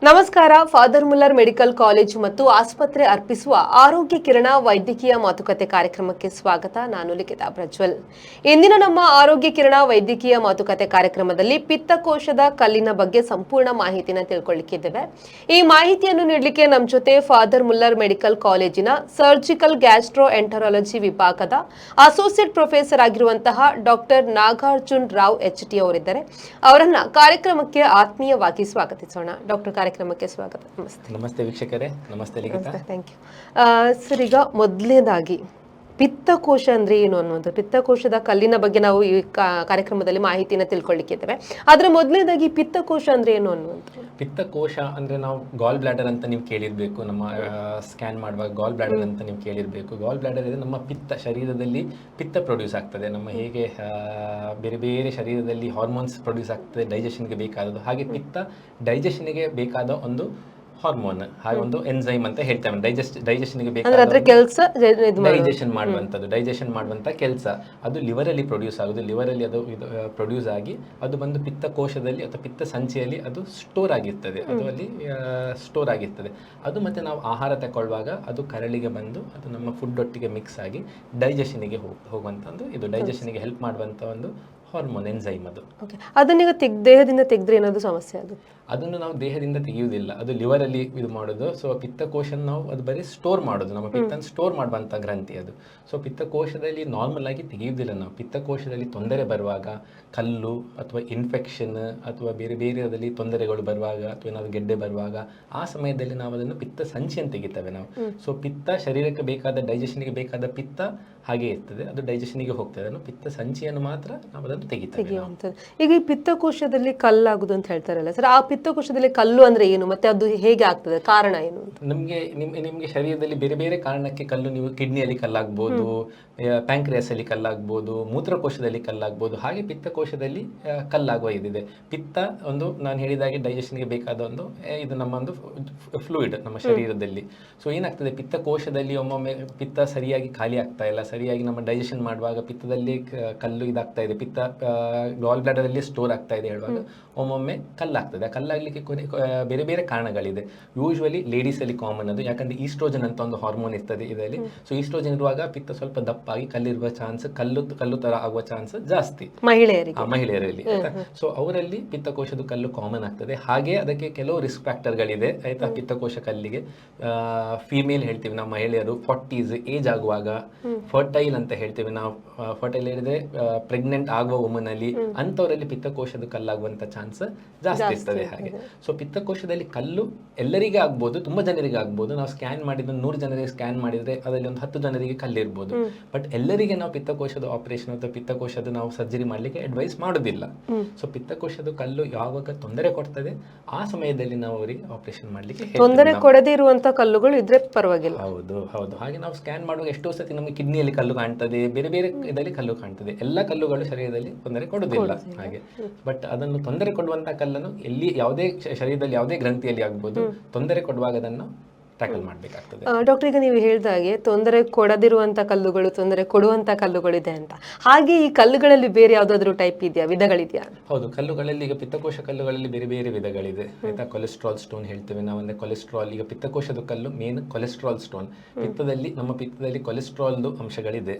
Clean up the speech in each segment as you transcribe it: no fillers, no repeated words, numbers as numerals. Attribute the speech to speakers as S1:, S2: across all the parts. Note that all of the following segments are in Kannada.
S1: ನಮಸ್ಕಾರ. ಫಾದರ್ ಮುಲ್ಲರ್ ಮೆಡಿಕಲ್ ಕಾಲೇಜು ಮತ್ತು ಆಸ್ಪತ್ರೆ ಅರ್ಪಿಸುವ ಆರೋಗ್ಯ ಕಿರಣ ವೈದ್ಯಕೀಯ ಮಾತುಕತೆ ಕಾರ್ಯಕ್ರಮಕ್ಕೆ ಸ್ವಾಗತ. ನಾನು ಲಿಖಿತಾ ಪ್ರಜ್ವಲ್. ಇಂದಿನ ನಮ್ಮ ಆರೋಗ್ಯ ಕಿರಣ ವೈದ್ಯಕೀಯ ಮಾತುಕತೆ ಕಾರ್ಯಕ್ರಮದಲ್ಲಿ ಪಿತ್ತಕೋಶದ ಕಲ್ಲಿನ ಬಗ್ಗೆ ಸಂಪೂರ್ಣ ಮಾಹಿತಿನ ತಿಳ್ಕೊಳ್ಳಿಕ್ಕಿದ್ದೇವೆ. ಈ ಮಾಹಿತಿಯನ್ನು ನೀಡಲಿಕ್ಕೆ ನಮ್ಮ ಜೊತೆ ಫಾದರ್ ಮುಲ್ಲರ್ ಮೆಡಿಕಲ್ ಕಾಲೇಜಿನ ಸರ್ಜಿಕಲ್ ಗ್ಯಾಸ್ಟ್ರೋ ಎಂಟರಾಲಜಿ ವಿಭಾಗದ ಅಸೋಸಿಯೇಟ್ ಪ್ರೊಫೆಸರ್ ಆಗಿರುವಂತಹ ಡಾಕ್ಟರ್ ನಾಗಾರ್ಜುನ್ ರಾವ್ HT ಅವರಿದ್ದಾರೆ. ಅವರನ್ನ ಕಾರ್ಯಕ್ರಮಕ್ಕೆ ಆತ್ಮೀಯವಾಗಿ ಸ್ವಾಗತಿಸೋಣ. ಡಾಕ್ಟರ್, ಕಾರ್ಯಕ್ರಮಕ್ಕೆ ಸ್ವಾಗತ. ನಮಸ್ತೆ.
S2: ನಮಸ್ತೆ ವೀಕ್ಷಕರೇ. ನಮಸ್ತೆ ಲಿಖಿತಾ.
S1: Thank you sir. ಈಗ ಮೊದಲನೇದಾಗಿ ಪಿತ್ತಕೋಶ ಅಂದ್ರೆ ಏನು ಅನ್ನೋದು, ಪಿತ್ತಕೋಶದ ಕಲ್ಲಿನ ಬಗ್ಗೆ ನಾವು ಈ ಕಾರ್ಯಕ್ರಮದಲ್ಲಿ ಮಾಹಿತಿನ ತಿಳ್ಕೊಳ್ಳಿಕ್ಕಿದ್ದೇವೆ. ಆದ್ರೆ ಮೊದಲನೇದಾಗಿ ಪಿತ್ತಕೋಶ ಅಂದ್ರೆ ಏನು ಅನ್ನುವಂಥ.
S2: ಪಿತ್ತಕೋಶ ಅಂದ್ರೆ ನಾವು ಗಾಲ್ ಬ್ಲಾಡರ್ ಅಂತ ನೀವು ಕೇಳಿರ್ಬೇಕು. ನಮ್ಮ ಸ್ಕ್ಯಾನ್ ಮಾಡುವಾಗ ಗಾಲ್ ಬ್ಲಾಡರ್ ಅಂತ ನೀವು ಕೇಳಿರ್ಬೇಕು. ಗಾಲ್ ಬ್ಲಾಡರ್ ಇದೆ ನಮ್ಮ ಪಿತ್ತ, ಶರೀರದಲ್ಲಿ ಪಿತ್ತ ಪ್ರೊಡ್ಯೂಸ್ ಆಗ್ತದೆ. ನಮ್ಮ ಹೇಗೆ ಬೇರೆ ಬೇರೆ ಶರೀರದಲ್ಲಿ ಹಾರ್ಮೋನ್ಸ್ ಪ್ರೊಡ್ಯೂಸ್ ಆಗ್ತದೆ ಡೈಜೆಷನ್ಗೆ ಬೇಕಾದದ್ದು, ಹಾಗೆ ಪಿತ್ತ ಡೈಜೆಷನ್ಗೆ ಬೇಕಾದ ಒಂದು ಹಾರ್ಮೋನ್, ಹಾಗೆ ಒಂದು ಎನ್ಸೈಮ್ ಅಂತ ಹೇಳ್ತೇವೆ. ಡೈಜೆಷನ್ಗೆ ಬೇಕಾದ ಡೈಜೆಷನ್ ಮಾಡುವಂತ ಕೆಲಸ ಅದು ಲಿವರ್ ಅಲ್ಲಿ ಪ್ರೊಡ್ಯೂಸ್ ಆಗುದು. ಲಿವರ್ ಅಲ್ಲಿ ಅದು ಪ್ರೊಡ್ಯೂಸ್ ಆಗಿ ಅದು ಬಂದು ಪಿತ್ತಕೋಶದಲ್ಲಿ ಅಥವಾ ಪಿತ್ತ ಸಂಚಿಯಲ್ಲಿ ಅದು ಸ್ಟೋರ್ ಆಗಿರ್ತದೆ. ಅದು ಅಲ್ಲಿ ಸ್ಟೋರ್ ಆಗಿರ್ತದೆ. ಅದು ಮತ್ತೆ ನಾವು ಆಹಾರ ತಗೊಳ್ಳುವಾಗ ಅದು ಕರಳಿಗೆ ಬಂದು ಅದು ನಮ್ಮ ಫುಡ್ ಒಟ್ಟಿಗೆ ಮಿಕ್ಸ್ ಆಗಿ ಡೈಜೆಷನ್ಗೆ ಹೋಗುವಂತ ಒಂದು, ಇದು ಡೈಜೆಷನ್ಗೆ ಹೆಲ್ಪ್ ಮಾಡುವಂತ ಒಂದು ಹಾರ್ಮೋನ್, ಎನ್ಸೈಮ್ ಅದು.
S1: ಅದನ್ನೀಗ ದೇಹದಿಂದ ತೆಗೆದ್ರೆ ಏನಾದ್ರು ಸಮಸ್ಯೆ ಆಗುತ್ತೆ?
S2: ಅದನ್ನು ನಾವು ದೇಹದಿಂದ ತೆಗೆಯುವುದಿಲ್ಲ, ಅದು ಲಿವರ್ ಅಲ್ಲಿ ಇದು ಮಾಡೋದು. ಸೊ ಪಿತ್ತಕೋಶ ನಾವು ಅದು ಬರೀ ಸ್ಟೋರ್ ಮಾಡೋದು, ನಮ್ಮ ಪಿತ್ತನ ಸ್ಟೋರ್ ಮಾಡುವಂತ ಗ್ರಂಥಿ ಅದು. ಸೊ ಪಿತ್ತಕೋಶದಲ್ಲಿ ನಾರ್ಮಲ್ ಆಗಿ ತೆಗೆಯುವುದಿಲ್ಲ ನಾವು. ಪಿತ್ತಕೋಶದಲ್ಲಿ ತೊಂದರೆ ಬರುವಾಗ, ಕಲ್ಲು ಅಥವಾ ಇನ್ಫೆಕ್ಷನ್ ಅಥವಾ ಬೇರೆ ಬೇರೆ ಅದರಲ್ಲಿ ತೊಂದರೆಗಳು ಬರುವಾಗ ಅಥವಾ ಏನಾದ್ರು ಗೆಡ್ಡೆ ಬರುವಾಗ ಆ ಸಮಯದಲ್ಲಿ ನಾವು ಅದನ್ನು ಪಿತ್ತ ಸಂಚಿಯನ್ನು ತೆಗಿತೇವೆ ನಾವು. ಸೊ ಪಿತ್ತ ಶರೀರಕ್ಕೆ ಬೇಕಾದ ಡೈಜೆಷನ್ಗೆ ಬೇಕಾದ ಪಿತ್ತ ಹಾಗೆ ಇರ್ತದೆ, ಅದು ಡೈಜೆಷನ್ಗೆ ಹೋಗ್ತದೆ. ಅದನ್ನು ಪಿತ್ತ ಸಂಚಿಯನ್ನು ಮಾತ್ರ ನಾವು ಅದನ್ನು ತೆಗಿತೇವೆ.
S1: ಈಗ ಈ ಪಿತ್ತಕೋಶದಲ್ಲಿ ಕಲ್ಲಾಗುದು ಅಂತ ಹೇಳ್ತಾರಲ್ಲ ಸರ್, ಆ ಪಿತ್ತಕೋಶದಲ್ಲಿ ಕಲ್ಲು ಅಂದ್ರೆ ಏನು ಮತ್ತೆ ಅದು ಹೇಗೆ ಆಗ್ತದೆ, ಕಾರಣ ಏನು?
S2: ನಿಮ್ಗೆ ಶರೀರದಲ್ಲಿ ಬೇರೆ ಬೇರೆ ಕಾರಣಕ್ಕೆ ಕಲ್ಲು, ನೀವು ಕಿಡ್ನಿಯಲ್ಲಿ ಕಲ್ಲಾಗ್ಬೋದು, ಪ್ಯಾಂಕ್ರಿಯಾಸ್ ಅಲ್ಲಿ ಕಲ್ಲಾಗ್ಬೋದು, ಮೂತ್ರಕೋಶದಲ್ಲಿ ಕಲ್ಲಾಗ್ಬೋದು, ಹಾಗೆ ಪಿತ್ತಕೋಶದಲ್ಲಿ ಕಲ್ಲಾಗುವ ಇದಿದೆ. ಪಿತ್ತ ಒಂದು ನಾನು ಹೇಳಿದಾಗೆ ಡೈಜೆಷನ್ಗೆ ಬೇಕಾದ ಒಂದು ಇದು ನಮ್ಮ ಒಂದು ಫ್ಲೂಯಿಡ್ ನಮ್ಮ ಶರೀರದಲ್ಲಿ. ಸೊ ಏನಾಗ್ತದೆ, ಪಿತ್ತಕೋಶದಲ್ಲಿ ಒಮ್ಮೊಮ್ಮೆ ಪಿತ್ತ ಸರಿಯಾಗಿ ಖಾಲಿ ಆಗ್ತಾ ಇಲ್ಲ, ಸರಿಯಾಗಿ ನಮ್ಮ ಡೈಜೆಷನ್ ಮಾಡುವಾಗ ಪಿತ್ತದಲ್ಲಿ ಕಲ್ಲು ಇದಾಗ್ತಾ ಇದೆ, ಪಿತ್ತ ಗಾಲ್ ಬ್ಲಾಡರ್ ಅಲ್ಲಿ ಸ್ಟೋರ್ ಆಗ್ತಾ ಇದೆ ಹೇಳುವಾಗ ಒಮ್ಮೊಮ್ಮೆ ಕಲ್ಲಾಗ್ತದೆ. ಕಲ್ಲಾಗ್ಲಿಕ್ಕೆ ಬೇರೆ ಬೇರೆ ಕಾರಣಗಳಿದೆ. ಯೂಶ್ವಲಿ ಲೇಡೀಸ್ ಅಲ್ಲಿ ಕಾಮನ್ ಅದು, ಯಾಕಂದ್ರೆ ಈಸ್ಟ್ರೋಜನ್ ಅಂತ ಒಂದು ಹಾರ್ಮೋನ್ ಇರ್ತದೆ ಇದರಲ್ಲಿ. ಸೊ ಈಸ್ಟ್ರೋಜನ್ ಇರುವಾಗ ಪಿತ್ತ ಸ್ವಲ್ಪ ದಪ್ಪಾಗಿ ಕಲ್ಲಿರುವ ಚಾನ್ಸ್, ಕಲ್ಲು ತರ ಆಗುವ ಚಾನ್ಸ್ ಜಾಸ್ತಿ ಮಹಿಳೆಯರಲ್ಲಿ. ಸೊ ಅವರಲ್ಲಿ ಪಿತ್ತಕೋಶದ ಕಲ್ಲು ಕಾಮನ್ ಆಗ್ತದೆ. ಹಾಗೆ ಅದಕ್ಕೆ ಕೆಲವು ರಿಸ್ಕ್ ಫ್ಯಾಕ್ಟರ್ಗಳಿದೆ ಆಯ್ತಾ. ಪಿತ್ತಕೋಶ ಕಲ್ಲಿಗೆ ಫಿಮೇಲ್ ಹೇಳ್ತೀವಿ ನಾವು, ಮಹಿಳೆಯರು 40s ಏಜ್ ಆಗುವಾಗ, ಫರ್ಟೈಲ್ ಅಂತ ಹೇಳ್ತೀವಿ ನಾವು. ಫರ್ಟೈಲ್ ಹೇಳಿದ್ರೆ ಪ್ರೆಗ್ನೆಂಟ್ ಆಗುವ ವುಮನ್ ಅಲ್ಲಿ, ಅಂತವರಲ್ಲಿ ಪಿತ್ತಕೋಶದ ಕಲ್ಲಾಗುವಂತ ಚಾನ್ಸ್ ಜಾಸ್ತಿ ಇರ್ತದೆ. ಹಾಗೆ ಸೊ ಪಿತ್ತಕೋಶದಲ್ಲಿ ಕಲ್ಲು ಎಲ್ಲರಿಗೆ ಆಗ್ಬೋದು, ತುಂಬಾ ಜನರಿಗೆ ಆಗ್ಬೋದು. ನಾವು ಸ್ಕ್ಯಾನ್ ಮಾಡಿದ 100 ಜನರಿಗೆ ಸ್ಕ್ಯಾನ್ ಮಾಡಿದ್ರೆ ಅದರಲ್ಲಿ ಒಂದು 10 ಜನರಿಗೆ ಕಲ್ಲಿರ್ಬೋದು. ಬಟ್ ಎಲ್ಲರಿಗೆ ನಾವು ಪಿತ್ತಕೋಶದ ಆಪರೇಷನ್ ಅಥವಾ ಪಿತ್ತಕೋಶದ ನಾವು ಸರ್ಜರಿ ಮಾಡ್ಲಿಕ್ಕೆ ಅಡ್ವೈಸ್ ಮಾಡೋದಿಲ್ಲ. ಸೊ ಪಿತ್ತಕೋಶದ ಕಲ್ಲು ಯಾವಾಗ ತೊಂದರೆ ಕೊಡ್ತದೆ ಆ ಸಮಯದಲ್ಲಿ ನಾವು ಅವರಿಗೆ ಆಪರೇಷನ್ ಮಾಡ್ಲಿಕ್ಕೆ
S1: ತೊಂದರೆ ಕೊಡದೇ ಇರುವಂತ ಕಲ್ಲುಗಳು ಇದ್ರೆ ಪರವಾಗಿಲ್ಲ.
S2: ಹೌದು ಹೌದು. ಹಾಗೆ ನಾವು ಸ್ಕ್ಯಾನ್ ಮಾಡುವಾಗ ಎಷ್ಟೋ ಸತಿ ನಮಗೆ ಕಿಡ್ನಿಯಲ್ಲಿ ಕಲ್ಲು ಕಾಣ್ತದೆ, ಬೇರೆ ಬೇರೆ ಇದರಲ್ಲಿ ಕಲ್ಲು ಕಾಣ್ತದೆ. ಎಲ್ಲ ಕಲ್ಲುಗಳು ಶರೀರದಲ್ಲಿ ತೊಂದರೆ ಕೊಡುವುದಿಲ್ಲ ಹಾಗೆ. ಬಟ್ ಅದನ್ನು ತೊಂದರೆ ಕೊಡುವಂತ ಕಲ್ಲನ್ನು ಎಲ್ಲಿ ಯಾವುದೇ ಶರೀರದಲ್ಲಿ ಯಾವುದೇ ಗ್ರಂಥಿಯಲ್ಲಿ ಆಗ್ಬೋದು, ತೊಂದರೆ ಕೊಡುವಾಗ ಅದನ್ನು ಟ್ಯಾಕಲ್ ಮಾಡಬೇಕಾಗ್ತದೆ.
S1: ಡಾಕ್ಟರ್, ಈಗ ನೀವು ಹೇಳಿದಾಗೆ ತೊಂದರೆ ಕೊಡದಿರುವಂತ ಕಲ್ಲುಗಳು, ತೊಂದರೆ ಕೊಡುವಂತ ಕಲ್ಲುಗಳಿದೆ ಅಂತ. ಹಾಗೆ ಈ ಕಲ್ಲುಗಳಲ್ಲಿ ಬೇರೆ ಯಾವ್ದಾದ್ರು ಟೈಪ್ ಇದೆಯಾ, ವಿಧಗಳಿದೆಯಾ?
S2: ಹೌದು, ಕಲ್ಲುಗಳಲ್ಲಿ ಈಗ ಪಿತ್ತಕೋಶ ಕಲ್ಲುಗಳಲ್ಲಿ ಬೇರೆ ಬೇರೆ ವಿಧಗಳಿದೆ ಆಯ್ತಾ. ಕೊಲೆಸ್ಟ್ರಾಲ್ ಸ್ಟೋನ್ ಹೇಳ್ತೇವೆ ನಾವು. ಅಂದ್ರೆ ಕೊಲೆಸ್ಟ್ರಾಲ್, ಈಗ ಪಿತ್ತಕೋಶದ ಕಲ್ಲು ಮೇನ್ ಕೊಲೆಸ್ಟ್ರಾಲ್ ಸ್ಟೋನ್. ನಮ್ಮ ಪಿತ್ತದಲ್ಲಿ ಕೊಲೆಸ್ಟ್ರಾಲ್ ಅಂಶಗಳಿದೆ.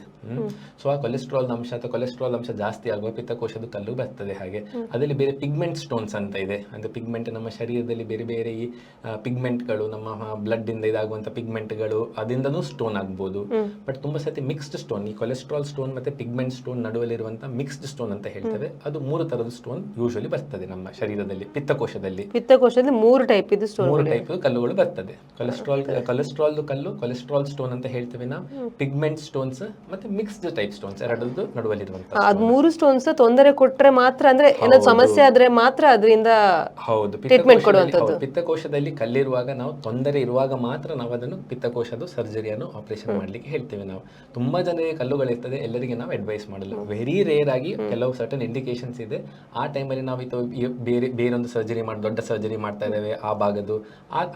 S2: ಸೊ ಆ ಕೊಲೆಸ್ಟ್ರಾಲ್ ಅಂಶ ಅಥವಾ ಕೊಲೆಸ್ಟ್ರಾಲ್ ಅಂಶ ಜಾಸ್ತಿ ಆಗುವ ಪಿತ್ತಕೋಶದ ಕಲ್ಲು ಬರ್ತದೆ. ಹಾಗೆ ಅದರಲ್ಲಿ ಬೇರೆ ಪಿಗ್ಮೆಂಟ್ ಸ್ಟೋನ್ಸ್ ಅಂತ ಇದೆ. ಅಂದ್ರೆ ಪಿಗ್ಮೆಂಟ್, ನಮ್ಮ ಶರೀರದಲ್ಲಿ ಬೇರೆ ಬೇರೆ ಈ ಪಿಗ್ಮೆಂಟ್ಗಳು, ನಮ್ಮ ಬ್ಲಡ್ ಇಂದ ಇದಾಗುವಂತ ಪಿಗ್ಮೆಂಟ್ಗಳು, ಅದರಿಂದನೂ ಸ್ಟೋನ್ ಆಗ್ಬೋದು. ಬಟ್ ತುಂಬಾ ಸತಿ ಮಿಕ್ಸ್ಡ್ ಸ್ಟೋನ್, ಈ ಕೊಲೆಸ್ಟ್ರಾಲ್ ಸ್ಟೋನ್ ಮತ್ತೆ ಪಿಗ್ಮೆಂಟ್ ಸ್ಟೋನ್ ನಡುವಲ್ಲಿರುವಂತ ಮಿಕ್ಸ್ಡ್ ಸ್ಟೋನ್ ಅಂತ ಹೇಳ್ತೇವೆ. ಅದು 3 ತರದ ಸ್ಟೋನ್ ಯೂಶುವಲಿ ಬರ್ತದೆ ನಮ್ಮ ಶರೀರದಲ್ಲಿ. ಪಿತ್ತಕೋಶದಲ್ಲಿ
S1: 3 ಟೈಪ್ ಇದು ಸ್ಟೋನ್,
S2: 3 ಟೈಪ್ ಕಲ್ಲುಗಳು ಬರ್ತದೆ. ಕೊಲೆಸ್ಟ್ರಾಲ್ ಕಲ್ಲು, ಕೊಲೆಸ್ಟ್ರಾಲ್ ಸ್ಟೋನ್ ಅಂತ ಹೇಳ್ತೇವೆ ನಾವು, ಪಿಗ್ಮೆಂಟ್ ಸ್ಟೋನ್ಸ್ ಮತ್ತೆ ಮಿಕ್ಸ್ಡ್ ಟೈಪ್ ಸ್ಟೋನ್ಸ್, ಎರಡರದ್ದು ನಡುವಲ್ಲಿರುವಂತ.
S1: ಅದು 3 ಸ್ಟೋನ್ಸ್ ತೊಂದರೆ ಕೊಟ್ರೆ ಮಾತ್ರ, ಅಂದ್ರೆ ಏನಾದ್ರು ಸಮಸ್ಯೆ ಆದ್ರೆ ಮಾತ್ರ ಅದರಿಂದ
S2: ಹೌದು
S1: ಟ್ರೀಟ್ಮೆಂಟ್ ಕೊಡುವಂತದ್ದು.
S2: ಪಿತ್ತಕೋಶದಲ್ಲಿ ಕಲ್ಲಿರುವಾಗ ನಾವು ತೊಂದರೆ ಇರುವಾಗ ಮಾತ್ರ ನಾವು ಅದನ್ನು ಪಿತ್ತಕೋಶದ ಸರ್ಜರಿಯನ್ನು ಆಪರೇಷನ್ ಮಾಡಲಿಕ್ಕೆ ಹೇಳ್ತೇವೆ ನಾವು. ತುಂಬ ಜನರಿಗೆ ಕಲ್ಲುಗಳಿರ್ತದೆ, ಎಲ್ಲರಿಗೆ ನಾವು ಅಡ್ವೈಸ್ ಮಾಡಲ್ಲ. ವೆರಿ ರೇರ್ ಆಗಿ ಕೆಲವು ಸರ್ಟನ್ ಇಂಡಿಕೇಶನ್ಸ್ ಇದೆ, ಆ ಟೈಮಲ್ಲಿ ನಾವು ಬೇರೊಂದು ಸರ್ಜರಿ ದೊಡ್ಡ ಸರ್ಜರಿ ಮಾಡ್ತಾ ಇದ್ದೇವೆ ಆ ಭಾಗದ್ದು,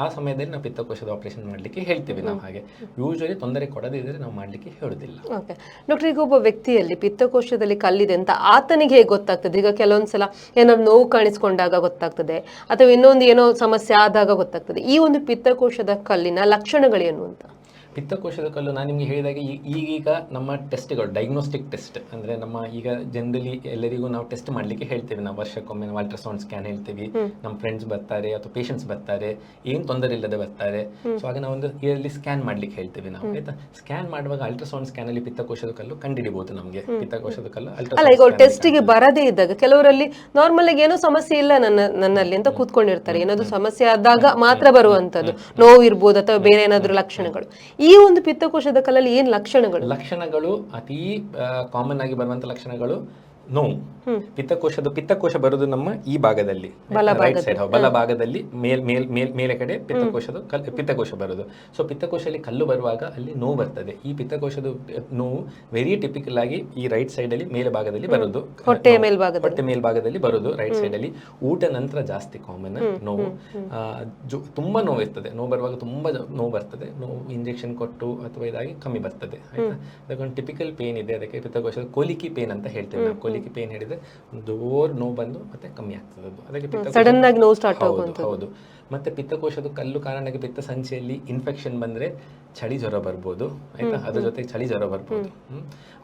S2: ಆ ಸಮಯದಲ್ಲಿ ನಾವು ಪಿತ್ತಕೋಶದ ಆಪರೇಷನ್ ಮಾಡಲಿಕ್ಕೆ ಹೇಳ್ತೇವೆ ನಾವು. ಹಾಗೆ ಯೂಶುವಲಿ ತೊಂದರೆ ಕೊಡದಿದ್ದರೆ ನಾವು ಮಾಡಲಿಕ್ಕೆ ಹೇಳೋದಿಲ್ಲ.
S1: ಓಕೆ ಡಾಕ್ಟರ್, ಈಗ ಒಬ್ಬ ವ್ಯಕ್ತಿಯಲ್ಲಿ ಪಿತ್ತಕೋಶದಲ್ಲಿ ಕಲ್ಲಿದೆ ಅಂತ ಆತನಿಗೆ ಹೇಗೆ ಗೊತ್ತಾಗ್ತದೆ? ಈಗ ಕೆಲವೊಂದ್ಸಲ ಏನಾದ್ರು ನೋವು ಕಾಣಿಸ್ಕೊಂಡಾಗ ಗೊತ್ತಾಗ್ತದೆ, ಅಥವಾ ಇನ್ನೊಂದು ಏನೋ ಸಮಸ್ಯೆ ಆದಾಗ ಗೊತ್ತಾಗ್ತದೆ. ಈ ಒಂದು ಪಿತ್ತಕೋಶದ ಕಲ್ಲಿನ ಲಕ್ಷಣಗಳೇನು ಅಂತ?
S2: ಪಿತ್ತಕೋಶದ ಕಲ್ಲು ನಾನು ನಿಮಗೆ ಹೇಳಿದಾಗ ಈಗೀಗ ನಮ್ಮ ಟೆಸ್ಟ್ಗಳು, ಡಯಾಗ್ನೋಸ್ಟಿಕ್ ಟೆಸ್ಟ್ ಅಂದರೆ ನಮ್ಮ ಈಗ ಜನರಲಿ ಎಲ್ಲರಿಗೂ ನಾವು ಟೆಸ್ಟ್ ಮಾಡಲಿಕ್ಕೆ ಹೇಳ್ತೇವೆ. ನಾವು ವರ್ಷಕ್ಕೊಮ್ಮೆ ನಾವು ಅಲ್ಟ್ರಾಸೌಂಡ್ ಸ್ಕ್ಯಾನ್ ಹೇಳ್ತೀವಿ. ನಮ್ಮ ಫ್ರೆಂಡ್ಸ್ ಬರ್ತಾರೆ ಅಥವಾ ಪೇಷಂಟ್ಸ್ ಬರ್ತಾರೆ, ಏನು ತೊಂದರೆ ಇಲ್ಲದೆ ಬರ್ತಾರೆ. ಸೊ ಆಗ ನಾವು ಒಂದು ಇಯರ್ಲಿ ಸ್ಕ್ಯಾನ್ ಮಾಡ್ಲಿಕ್ಕೆ ಹೇಳ್ತೇವೆ ನಾವು, ಆಯ್ತಾ. ಸ್ಕ್ಯಾನ್ ಮಾಡುವಾಗ ಅಲ್ಟ್ರಾಸೌಂಡ್ ಸ್ಕ್ಯಾನ್ ಅಲ್ಲಿ ಪಿತ್ತಕೋಶದ ಕಲ್ಲು ಕಂಡುಹಿಡಿಬಹುದು ನಮಗೆ. ಪಿತ್ತಕೋಶದ ಕಲ್ಲು
S1: ಅಲ್ಲ, ಈಗ ಟೆಸ್ಟಿಗೆ ಬರದೇ ಇದ್ದಾಗ ಕೆಲವರಲ್ಲಿ ನಾರ್ಮಲ್ ಆಗಿ ಏನೋ ಸಮಸ್ಯೆ ಇಲ್ಲ ನನ್ನಲ್ಲಿ ಅಂತ ಕೂತ್ಕೊಂಡಿರ್ತಾರೆ. ಏನಾದ್ರು ಸಮಸ್ಯೆ ಆದಾಗ ಮಾತ್ರ ಬರುವಂತದ್ದು ನೋವು ಇರ್ಬೋದು ಅಥವಾ ಬೇರೆ ಏನಾದ್ರು ಲಕ್ಷಣಗಳು. ಈ ಒಂದು ಪಿತ್ತಕೋಶದ ಕಲ್ಲಲ್ಲಿ ಏನ್ ಲಕ್ಷಣಗಳು
S2: ಅತಿ ಕಾಮನ್ ಆಗಿ ಬರುವಂತ ಲಕ್ಷಣಗಳು ನೋವು. ಪಿತ್ತಕೋಶ ಬರುವುದು ನಮ್ಮ ಈ ಭಾಗದಲ್ಲಿ, ರೈಟ್ ಸೈಡ್ ಬಲಭಾಗದಲ್ಲಿ ಮೇಲೆ ಕಡೆ ಪಿತ್ತಕೋಶ ಬರುದು. ಸೊ ಪಿತ್ತಕೋಶದಲ್ಲಿ ಕಲ್ಲು ಬರುವಾಗ ಅಲ್ಲಿ ನೋವು ಬರ್ತದೆ. ಈ ಪಿತ್ತಕೋಶದ ನೋವು ವೆರಿ ಟಿಪಿಕಲ್ ಆಗಿ ಈ ರೈಟ್ ಸೈಡ್ ಅಲ್ಲಿ ಮೇಲೆ ಭಾಗದಲ್ಲಿ ಬರುದು, ಹೊಟ್ಟೆ ಮೇಲ್ಭಾಗದಲ್ಲಿ ಬರುದು ರೈಟ್ ಸೈಡ್ ಅಲ್ಲಿ. ಊಟ ನಂತರ ಜಾಸ್ತಿ ಕಾಮನ್ ನೋವು, ತುಂಬಾ ನೋವು ಇರ್ತದೆ. ನೋವು ಬರುವಾಗ ತುಂಬಾ ನೋವು ಬರ್ತದೆ. ನೋವು ಇಂಜೆಕ್ಷನ್ ಕೊಟ್ಟು ಅಥವಾ ಇದಾಗಿ ಕಮ್ಮಿ ಬರ್ತದೆ, ಆಯ್ತಾ. ಅದಕ್ಕೊಂದು ಟಿಪಿಕಲ್ ಪೇನ್ ಇದೆ, ಅದಕ್ಕೆ ಪಿತ್ತಕೋಶದ ಕೋಲಿಕಿ ಪೇನ್ ಅಂತ ಹೇಳ್ತೇವೆ ನಾವು. ಕೋಲಿಕಿ ಪೇನ್ ಹೇಳಿದ್ರೆ ಜೋರ್ ನೋವು ಬಂದು ಮತ್ತೆ ಕಮ್ಮಿ ಆಗ್ತದೆ ಅದು, ಅದಕ್ಕೆ
S1: ಸಡನ್ ಆಗಿ ನೋವು ಸ್ಟಾರ್ಟ್
S2: ಹೌದು. ಮತ್ತೆ ಪಿತ್ತಕೋಶದ ಕಲ್ಲು ಕಾರಣಕ್ಕೆ ಪಿತ್ತ ಸಂಚಿಯಲ್ಲಿ ಇನ್ಫೆಕ್ಷನ್ ಬಂದ್ರೆ ಚಳಿ ಜ್ವರ ಬರ್ಬೋದು, ಆಯ್ತಾ. ಅದ್ರ ಜೊತೆಗೆ ಚಳಿ ಜ್ವರ ಬರ್ಬೋದು.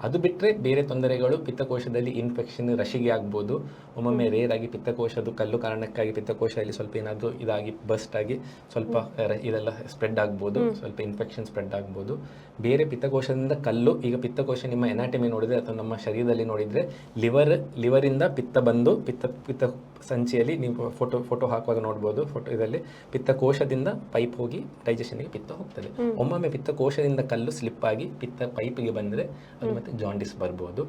S2: ಅದು ಬಿಟ್ಟರೆ ಬೇರೆ ತೊಂದರೆಗಳು ಪಿತ್ತಕೋಶದಲ್ಲಿ ಇನ್ಫೆಕ್ಷನ್ ರಶಿಗೆ ಆಗ್ಬೋದು. ಒಮ್ಮೊಮ್ಮೆ ರೇರ್ ಆಗಿ ಪಿತ್ತಕೋಶದ ಕಲ್ಲು ಕಾರಣಕ್ಕಾಗಿ ಪಿತ್ತಕೋಶದಲ್ಲಿ ಸ್ವಲ್ಪ ಏನಾದರೂ ಇದಾಗಿ ಬಸ್ಟ್ ಆಗಿ ಸ್ವಲ್ಪ ಇದೆಲ್ಲ ಸ್ಪ್ರೆಡ್ ಆಗ್ಬೋದು, ಸ್ವಲ್ಪ ಇನ್ಫೆಕ್ಷನ್ ಸ್ಪ್ರೆಡ್ ಆಗ್ಬೋದು. ಬೇರೆ ಪಿತ್ತಕೋಶದಿಂದ ಕಲ್ಲು, ಈಗ ಪಿತ್ತಕೋಶ ನಿಮ್ಮ ಎನಾಟಮಿ ನೋಡಿದ್ರೆ ಅಥವಾ ನಮ್ಮ ಶರೀರದಲ್ಲಿ ನೋಡಿದ್ರೆ ಲಿವರಿಂದ ಪಿತ್ತ ಬಂದು ಪಿತ್ತ ಸಂಚಿಯಲ್ಲಿ ನೀವು ಫೋಟೋ ಹಾಕುವಾಗ ನೋಡ್ಬೋದು. ಫೋಟೋ ಇದರಲ್ಲಿ ಪಿತ್ತಕೋಶದಿಂದ ಪೈಪ್ ಹೋಗಿ ಡೈಜೆಷನ್ಗೆ ಪಿತ್ತ ಹೋಗ್ತದೆ. ಒಮ್ಮೊಮ್ಮೆ ಪಿತ್ತಕೋಶದಿಂದ ಕಲ್ಲು ಸ್ಲಿಪ್ ಆಗಿ ಪಿತ್ತ ಪೈಪ್ಗೆ ಬಂದರೆ ಅದು ಮತ್ತೆ ಜಾಂಡಿಸ್ ಬರ್ಬೋದು.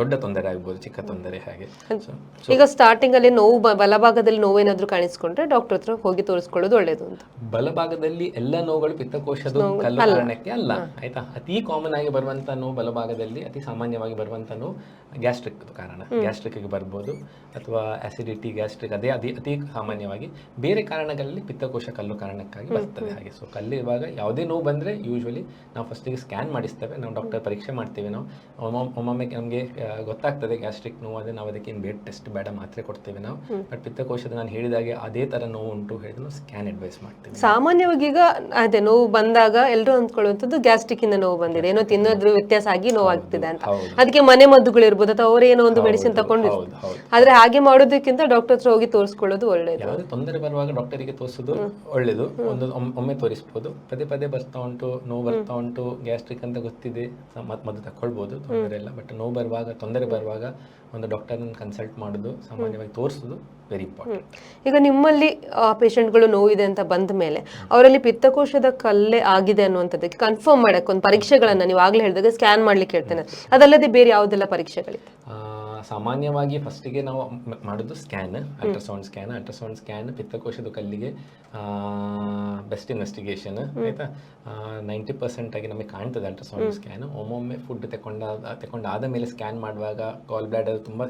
S2: ದೊಡ್ಡ ತೊಂದರೆ ಆಗ್ಬೋದು, ಚಿಕ್ಕ ತೊಂದರೆ. ಹಾಗೆ
S1: ಈಗ ಸ್ಟಾರ್ಟಿಂಗ್ ಅಲ್ಲಿ ನೋವು ಬಲಭಾಗದಲ್ಲಿ ನೋವೇನಾದ್ರೂ ಕಾಣಿಸ್ಕೊಂಡ್ರೆ ಡಾಕ್ಟರ್ ಹತ್ರ ಹೋಗಿ ತೋರಿಸ್ಕೊಳ್ಳೋದು ಒಳ್ಳೇದು ಅಂತ.
S2: ಬಲಭಾಗದಲ್ಲಿ ಎಲ್ಲ ನೋವುಗಳು ಪಿತ್ತಕೋಶದ ಕಲ್ಲು ಕಾರಣಕ್ಕೆ ಅಲ್ಲ, ಆಯ್ತಾ. ಅತಿ ಕಾಮನ್ ಆಗಿ ಬರುವಂತ ನೋವು ಬಲಭಾಗದಲ್ಲಿ, ಅತಿ ಸಾಮಾನ್ಯವಾಗಿ ಬರುವಂತ ನೋವು ಗ್ಯಾಸ್ಟ್ರಿಕ್ ಕಾರಣ, ಗ್ಯಾಸ್ಟ್ರಿಕ್ಗೆ ಬರ್ಬೋದು, ಅಥವಾ ಆಸಿಡಿಟಿ ಗ್ಯಾಸ್ಟ್ರಿಕ್, ಅತಿ ಸಾಮಾನ್ಯವಾಗಿ. ಬೇರೆ ಕಾರಣಗಳಲ್ಲಿ ಪಿತ್ತಕೋಶ ಕಲ್ಲು ಕಾರಣಕ್ಕಾಗಿ ಬರ್ತದೆ. ಹಾಗೆ ಸೊ ಕಲ್ಲಿರುವಾಗ ಯಾವುದೇ ನೋವು ಬಂದರೆ ಯೂಶ್ವಲಿ ನಾವು ಫಸ್ಟಿಗೆ ಸ್ಕ್ಯಾನ್ ಮಾಡಿಸ್ತೇವೆ, ನಾವು ಡಾಕ್ಟರ್ ಪರೀಕ್ಷೆ ಮಾಡ್ತೇವೆ. ನಾವು ಒಮ್ಮೊಮ್ಮೆ ನಮಗೆ ಗೊತ್ತಾಗ್ತದೆ ಗ್ಯಾಸ್ಟ್ರಿಕ್ ನೋವು ಆದರೆ ನಾವು ಅದಕ್ಕೆ ಬೇಡ ಟೆಸ್ಟ್ ಬೇಡ ಮಾತ್ರೆ ಕೊಡ್ತೇವೆ ನಾವು. ಬಟ್ ಪಿತ್ತಕೋಶದ ನಾನು ಹೇಳಿದಾಗೆ ಅದೇ ಥರ ನೋವು ಉಂಟು ಹೇಳಿದ್ರೆ ನಾವು ಸ್ಕ್ಯಾನ್ ಅಡ್ವೈಸ್ ಮಾಡ್ತೇವೆ.
S1: ಸಾಮಾನ್ಯವಾಗಿ ಈಗ ಅದೇ ನೋವು ಬಂದಾಗ ಎಲ್ಲರೂ ಅಂದ್ಕೊಳ್ಳುವಂಥದ್ದು ಗ್ಯಾಸ್ಟ್ರಿಕ್ ಇಂದ ನೋವು ಬಂದಿದೆ, ಏನೋ ತಿನ್ನೋದ್ರ ವ್ಯತ್ಯಾಸ ಆಗಿ ನೋವು ಆಗ್ತಿದೆ ಅಂತ. ಅದಕ್ಕೆ ಮನೆ ಮದ್ದುಗಳು ಇರ್ಬೋದು ಅಥವಾ ಅವರೇನೋ ಒಂದು ಮೆಡಿಸಿನ್ ತಗೊಂಡಿರ್ತಾರೆ. ಆದ್ರೆ ಹಾಗೆ ಮಾಡೋದಕ್ಕಿಂತ ಡಾಕ್ಟರ್ ಹತ್ರ ಹೋಗಿ ತೋರಿಸ್ಕೊಳ್ಳೋದು ಒಳ್ಳೇದು.
S2: ಯಾವುದೇ ತೊಂದರೆ ಬರುವಾಗ ಡಾಕ್ಟರಿಗೆ ತೋರಿಸೋದು ಒಳ್ಳೇದು. ಒಮ್ಮೆ ತೋರಿಸ್ಬೋದು. ಪದೇ ಬರ್ತಾ ಉಂಟು, ನೋವು ಬರ್ತಾ ಉಂಟು, ಗ್ಯಾಸ್ಟ್ರಿಕ್ ಅಂತ ಗೊತ್ತಿದೆ, ಮದ್ದು ತಗೊಳ್ಬೋದು, ತೊಂದರೆ ಇಲ್ಲ. ಬಟ್ ನೋವು ಬರುವಾಗ, ತೊಂದರೆ ಬರುವಾಗ ಒಂದು ಡಾಕ್ಟರ್ನ ಕನ್ಸಲ್ಟ್ ಮಾಡೋದು, ಸಾಮಾನ್ಯವಾಗಿ ತೋರಿಸೋದು ವೆರಿ ಇಂಪಾರ್ಟೆಂಟ್.
S1: ಈಗ ನಿಮ್ಮಲ್ಲಿ ಪೇಷಂಟ್ಗಳು ನೋವಿದೆ ಅಂತ ಬಂದ ಮೇಲೆ ಅವರಲ್ಲಿ ಪಿತ್ತಕೋಶದ ಕಲ್ಲೇ ಆಗಿದೆ ಅನ್ನುವಂಥದ್ದಕ್ಕೆ ಕನ್ಫರ್ಮ್ ಮಾಡಕ್ಕೆ ಒಂದು ಪರೀಕ್ಷೆಗಳನ್ನ ನೀವು ಆಗ್ಲೇ ಹೇಳಿದಾಗ ಸ್ಕ್ಯಾನ್ ಮಾಡ್ಲಿಕ್ಕೆ ಹೇಳ್ತೇನೆ, ಅದಲ್ಲದೆ ಬೇರೆ ಯಾವುದೆಲ್ಲ ಪರೀಕ್ಷೆಗಳಿದೆ?
S2: ಸಾಮಾನ್ಯವಾಗಿ ಫಸ್ಟಿಗೆ ನಾವು ಮಾಡೋದು ಸ್ಕ್ಯಾನ್, ಅಲ್ಟ್ರಾಸೌಂಡ್ ಸ್ಕ್ಯಾನ್ ಪಿತ್ತಕೋಶದ ಕಲ್ಲಿಗೆ ಬೆಸ್ಟ್ ಇನ್ವೆಸ್ಟಿಗೇಷನ್, ಆಯಿತಾ. 90% ಆಗಿ ನಮಗೆ ಕಾಣ್ತದೆ ಅಲ್ಟ್ರಾಸೌಂಡ್ ಸ್ಕ್ಯಾನ್. ಒಮ್ಮೊಮ್ಮೆ ಫುಡ್ ತಗೊಂಡಾದ ಮೇಲೆ ಸ್ಕ್ಯಾನ್ ಮಾಡುವಾಗ ಗಾಲ್ ಬ್ಲಾಡರ್ ತುಂಬ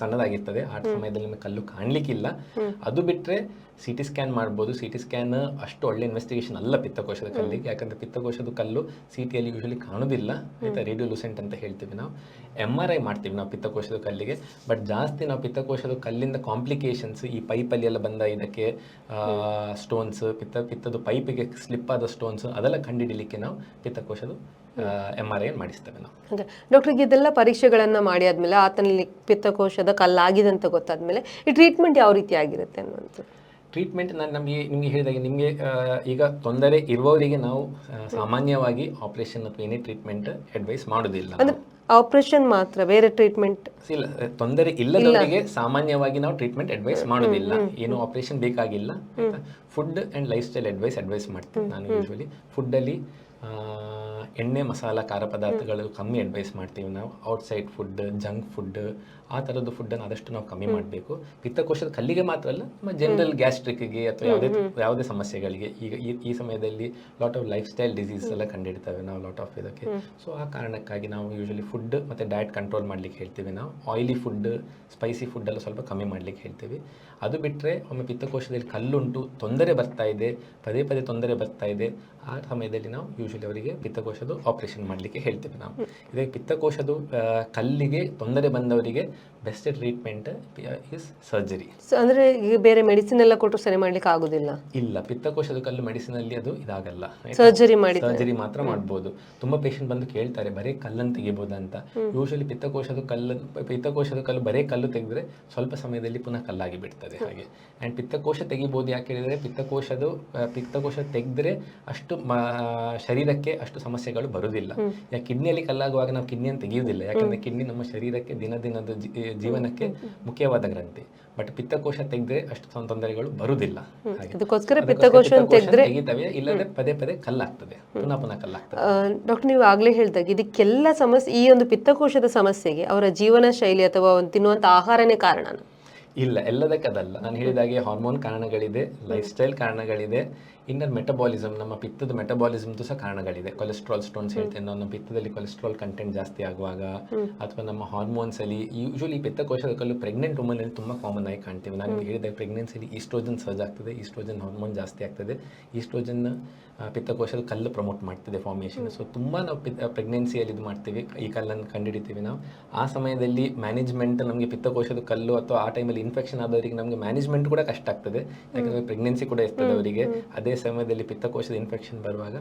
S2: ಸಣ್ಣದಾಗಿರ್ತದೆ, ಆ ಸಮಯದಲ್ಲಿ ನಮಗೆ ಕಲ್ಲು ಕಾಣಲಿಕ್ಕಿಲ್ಲ. ಅದು ಬಿಟ್ಟರೆ CT ಸ್ಕ್ಯಾನ್ ಮಾಡ್ಬೋದು. CT ಸ್ಕ್ಯಾನ್ ಅಷ್ಟು ಒಳ್ಳೆ ಇನ್ವೆಸ್ಟಿಗೇಷನ್ ಅಲ್ಲ ಪಿತ್ತಕೋಶದ ಕಲ್ಲಿಗೆ, ಯಾಕಂದರೆ ಪಿತ್ತಕೋಶದ ಕಲ್ಲು CTಯಲ್ಲಿ ಯೂಶಲಿ ಕಾಣೋದಿಲ್ಲ, ಆಯಿತಾ. ರೇಡಿಯೋಲುಸೆಂಟ್ ಅಂತ ಹೇಳ್ತೀವಿ ನಾವು. MRI ಮಾಡ್ತೀವಿ ನಾವು ಪಿತ್ತಕೋಶದ ಕಲ್ಲಿಗೆ. ಬಟ್ ಜಾಸ್ತಿ ನಾವು ಪಿತ್ತಕೋಶದ ಕಲ್ಲಿಂದ ಕಾಂಪ್ಲಿಕೇಶನ್ಸ್, ಈ ಪೈಪಲ್ಲಿ ಎಲ್ಲ ಬಂದ ಇದಕ್ಕೆ ಸ್ಟೋನ್ಸ್, ಪಿತ್ತದ ಪೈಪಿಗೆ ಸ್ಲಿಪ್ ಆದ ಸ್ಟೋನ್ಸ್, ಅದೆಲ್ಲ ಕಂಡುಹಿಡಿಲಿಕ್ಕೆ ನಾವು ಪಿತ್ತಕೋಶದ MRI ಮಾಡಿಸ್ತೇವೆ ನಾವು.
S1: ಡಾಕ್ಟರ್ಗೆ ಇದೆಲ್ಲ ಪರೀಕ್ಷೆಗಳನ್ನು ಮಾಡಿ ಆದಮೇಲೆ ಆತನಲ್ಲಿ ಪಿತ್ತಕೋಶದ ಕಲ್ಲಾಗಿದೆ ಅಂತ ಗೊತ್ತಾದ್ಮೇಲೆ ಈ ಟ್ರೀಟ್ಮೆಂಟ್ ಯಾವ ರೀತಿ ಆಗಿರುತ್ತೆ ಅನ್ನುವಂಥದ್ದು?
S2: ಟ್ರೀಟ್ಮೆಂಟ್ ನಾನು ನಿಮಗೆ ಹೇಳಿದಾಗೆ, ನಿಮಗೆ ಈಗ ತೊಂದರೆ ಇರುವವರಿಗೆ ನಾವು ಸಾಮಾನ್ಯವಾಗಿ ಆಪರೇಷನ್ ಅಥವಾ ಏನೇ ಟ್ರೀಟ್ಮೆಂಟ್ ಅಡ್ವೈಸ್ ಮಾಡೋದಿಲ್ಲ.
S1: ಆಪರೇಷನ್ ಮಾತ್ರ, ಬೇರೆ ಟ್ರೀಟ್ಮೆಂಟ್
S2: ಇಲ್ಲ. ತೊಂದರೆ ಇಲ್ಲದವರಿಗೆ ಸಾಮಾನ್ಯವಾಗಿ ನಾವು ಟ್ರೀಟ್ಮೆಂಟ್ ಅಡ್ವೈಸ್ ಮಾಡೋದಿಲ್ಲ, ಏನು ಆಪರೇಷನ್ ಬೇಕಾಗಿಲ್ಲ. Food and lifestyle advice ಮಾಡ್ತೀನಿ ನಾನು ಯೂಶ್ವಲಿ. ಫುಡ್ಡಲ್ಲಿ ಎಣ್ಣೆ ಮಸಾಲ ಖಾರ ಪದಾರ್ಥಗಳು ಕಮ್ಮಿ ಅಡ್ವೈಸ್ ಮಾಡ್ತೀವಿ ನಾವು. ಔಟ್ಸೈಡ್ ಫುಡ್, ಜಂಕ್ ಫುಡ್, ಆ ಥರದ್ದು ಫುಡ್ಡನ್ನು ಆದಷ್ಟು ನಾವು ಕಮ್ಮಿ ಮಾಡಬೇಕು. ಪಿತ್ತಕೋಶದ ಕಲ್ಲಿಗೆ ಮಾತ್ರ ಅಲ್ಲ, ನಮ್ಮ ಜನರಲ್ ಗ್ಯಾಸ್ಟ್ರಿಕ್ಗೆ ಅಥವಾ ಯಾವುದೇ ಸಮಸ್ಯೆಗಳಿಗೆ ಈಗ ಈ ಸಮಯದಲ್ಲಿ lot of life style disease ಎಲ್ಲ ಕಂಡಿಡ್ತೇವೆ ನಾವು, ಲಾಟ್ ಆಫ್ ಇದಕ್ಕೆ. ಸೊ ಆ ಕಾರಣಕ್ಕಾಗಿ ನಾವು ಯೂಶಲಿ ಫುಡ್ ಮತ್ತು ಡಯಟ್ ಕಂಟ್ರೋಲ್ ಮಾಡ್ಲಿಕ್ಕೆ ಹೇಳ್ತೀವಿ ನಾವು. ಆಯಿಲಿ ಫುಡ್, ಸ್ಪೈಸಿ ಫುಡ್ ಎಲ್ಲ ಸ್ವಲ್ಪ ಕಮ್ಮಿ ಮಾಡ್ಲಿಕ್ಕೆ ಹೇಳ್ತೀವಿ. ಅದು ಬಿಟ್ಟರೆ ಒಮ್ಮೆ ಪಿತ್ತಕೋಶದಲ್ಲಿ ಕಲ್ಲುಂಟು, ತೊಂದರೆ ಬರ್ತಾ ಇದೆ, ಪದೇ ಪದೇ ತೊಂದರೆ ಬರ್ತಾ ಇದೆ, ಆ ಸಮಯದಲ್ಲಿ ನಾವು ಯೂಶಲಿ ಅವರಿಗೆ ಪಿತ್ತಕೋಶದ ಆಪರೇಷನ್ ಮಾಡಲಿಕ್ಕೆ ಹೇಳ್ತೀವಿ ನಾವು. ಇದಕ್ಕೆ ಪಿತ್ತಕೋಶದ ಕಲ್ಲಿಗೆ ತೊಂದರೆ ಬಂದವರಿಗೆ ಬೆಸ್ಟ್ ಟ್ರೀಟ್ಮೆಂಟ್ ಇಸ್ ಸರ್ಜರಿ.
S1: ಅಂದ್ರೆ ಈಗ ಬೇರೆ ಮೆಡಿಸಿನ್ ಎಲ್ಲ ಕೊಟ್ಟು ಸರಿ ಮಾಡ್ಲಿಕ್ಕೆ ಆಗುದಿಲ್ಲ?
S2: ಇಲ್ಲ, ಪಿತ್ತಕೋಶದ ಕಲ್ಲು ಮೆಡಿಸಿನ್ ಅಲ್ಲಿ ಅದು ಇದಾಗಲ್ಲ.
S1: ಸರ್ಜರಿ
S2: ಮಾತ್ರ ಮಾಡ್ಬೋದು. ತುಂಬಾ ಪೇಷಂಟ್ ಬಂದು ಕೇಳ್ತಾರೆ ಬರೀ ಕಲ್ಲನ್ನು ತೆಗಿಬೋದಾ ಅಂತ. ಯೂಶಲಿ ಪಿತ್ತಕೋಶದ ಕಲ್ಲು ಬರೀ ಕಲ್ಲು ತೆಗೆದ್ರೆ ಸ್ವಲ್ಪ ಸಮಯದಲ್ಲಿ ಪುನಃ ಕಲ್ಲಾಗಿ ಬಿಡ್ತದೆ ಹಾಗೆ. ಅಂಡ್ ಪಿತ್ತಕೋಶ ತೆಗಿಬೋದು. ಯಾಕೆ ಹೇಳಿದ್ರೆ ಪಿತ್ತಕೋಶ ತೆಗೆದ್ರೆ ಅಷ್ಟು ಶರೀರಕ್ಕೆ ಅಷ್ಟು ಸಮಸ್ಯೆಗಳು ಬರುವುದಿಲ್ಲ. ಯಾಕೆ ಕಿಡ್ನಿಯಲ್ಲಿ ಕಲ್ಲಾಗುವಾಗ ನಾವು ಕಿಡ್ನಿಯನ್ನು ತೆಗೆಯುವುದಿಲ್ಲ, ಯಾಕಂದ್ರೆ ಕಿಡ್ನಿ ನಮ್ಮ ಶರೀರಕ್ಕೆ ದಿನದ ಜೀವನಕ್ಕೆ ಮುಖ್ಯವಾದ ಗ್ರಂಥಿ. ಬಟ್ ಪಿತ್ತಕೋಶ ತೆಗೆದ್ರೆ ಅಷ್ಟು ತೊಂದರೆಗಳು ಬರುವುದಿಲ್ಲ.
S1: ಅದಕ್ಕೋಸ್ಕರ ಪಿತ್ತಕೋಶ
S2: ತೆಗಿತವೆ, ಇಲ್ಲದೆ ಪದೇ ಪದೇ ಕಲ್ಲಾಗ್ತದೆ, ಪುನಃ ಕಲ್ಲಾಗ್ತದೆ.
S1: ಡಾಕ್ಟರ್, ನೀವು ಆಗ್ಲೇ ಹೇಳಿದಾಗ ಇದಕ್ಕೆಲ್ಲ ಸಮಸ್ಯೆ, ಈ ಒಂದು ಪಿತ್ತಕೋಶದ ಸಮಸ್ಯೆಗೆ ಅವರ ಜೀವನ ಶೈಲಿ ಅಥವಾ ತಿನ್ನುವಂತ ಆಹಾರನೇ ಕಾರಣ?
S2: ಇಲ್ಲ, ಎಲ್ಲದಕ್ಕೆ ಅದಲ್ಲ. ನಾನು ಹೇಳಿದಾಗೆ ಹಾರ್ಮೋನ್ ಕಾರಣಗಳಿದೆ, ಲೈಫ್ ಸ್ಟೈಲ್ ಕಾರಣಗಳಿದೆ, ಇನ್ನರ್ ಮೆಟಬಾಲಿಸಮ್, ನಮ್ಮ ಪಿತ್ತದ ಮೆಟಬಾಲಿಸಮ್ದು ಸಹ ಕಾರಣಗಳಿದೆ. ಕೊಲೆಸ್ಟ್ರಾಲ್ ಸ್ಟೋನ್ಸ್ ಹೇಳ್ತೇನೆ ನಾವು, ನಮ್ಮ ಪಿತ್ತದಲ್ಲಿ ಕೊಲೆಸ್ಟ್ರಾಲ್ ಕಂಟೆಂಟ್ ಜಾಸ್ತಿ ಆಗುವಾಗ, ಅಥವಾ ನಮ್ಮ ಹಾರ್ಮೋನ್ಸ್ ಅಲ್ಲಿ ಯೂಶಲಿ ಪಿತ್ತಕೋಶದ ಕಲ್ಲು ಪ್ರೆಗ್ನೆಂಟ್ ವುಮನ್ ಅಲ್ಲಿ ತುಂಬಾ ಕಾಮನ್ ಆಗಿ ಕಾಣ್ತೀವಿ. ನಾನು ಹೇಳಿದಾಗ ಪ್ರೆಗ್ನೆನ್ಸಿಲಿ ಈಸ್ಟ್ರೋಜನ್ ಸರ್ಜ್ ಆಗ್ತದೆ, ಈಸ್ಟ್ರೋಜನ್ ಹಾರ್ಮೋನ್ ಜಾಸ್ತಿ ಆಗ್ತದೆ. ಈಸ್ಟ್ರೋಜನ್ ಪಿತ್ತಕೋಶದ ಕಲ್ಲು ಪ್ರಮೋಟ್ ಮಾಡ್ತದೆ ಫಾರ್ಮೇಷನ್. ಸೊ ತುಂಬಾ ನಾವು ಪ್ರೆಗ್ನೆನ್ಸಿಯಲ್ಲಿ ಇದು ಮಾಡ್ತೀವಿ, ಈ ಕಲ್ಲನ್ನು ಕಂಡುಹಿಡಿತೀವಿ ನಾವು. ಆ ಸಮಯದಲ್ಲಿ ಮ್ಯಾನೇಜ್ಮೆಂಟ್, ನಮಗೆ ಪಿತ್ತಕೋಶದ ಕಲ್ಲು ಅಥವಾ ಆ ಟೈಮಲ್ಲಿ ಇನ್ಫೆಕ್ಷನ್ ಆದವರಿಗೆ ನಮಗೆ ಮ್ಯಾನೇಜ್ಮೆಂಟ್ ಕೂಡ ಕಷ್ಟ ಆಗ್ತದೆ, ಯಾಕಂದ್ರೆ ಪ್ರೆಗ್ನೆನ್ಸಿ ಕೂಡ ಇರ್ತದೆ ಅವರಿಗೆ. ಅದೇ ಸಮಯದಲ್ಲಿ ಪಿತ್ತಕೋಶದ ಇನ್ಫೆಕ್ಷನ್ ಬರುವಾಗ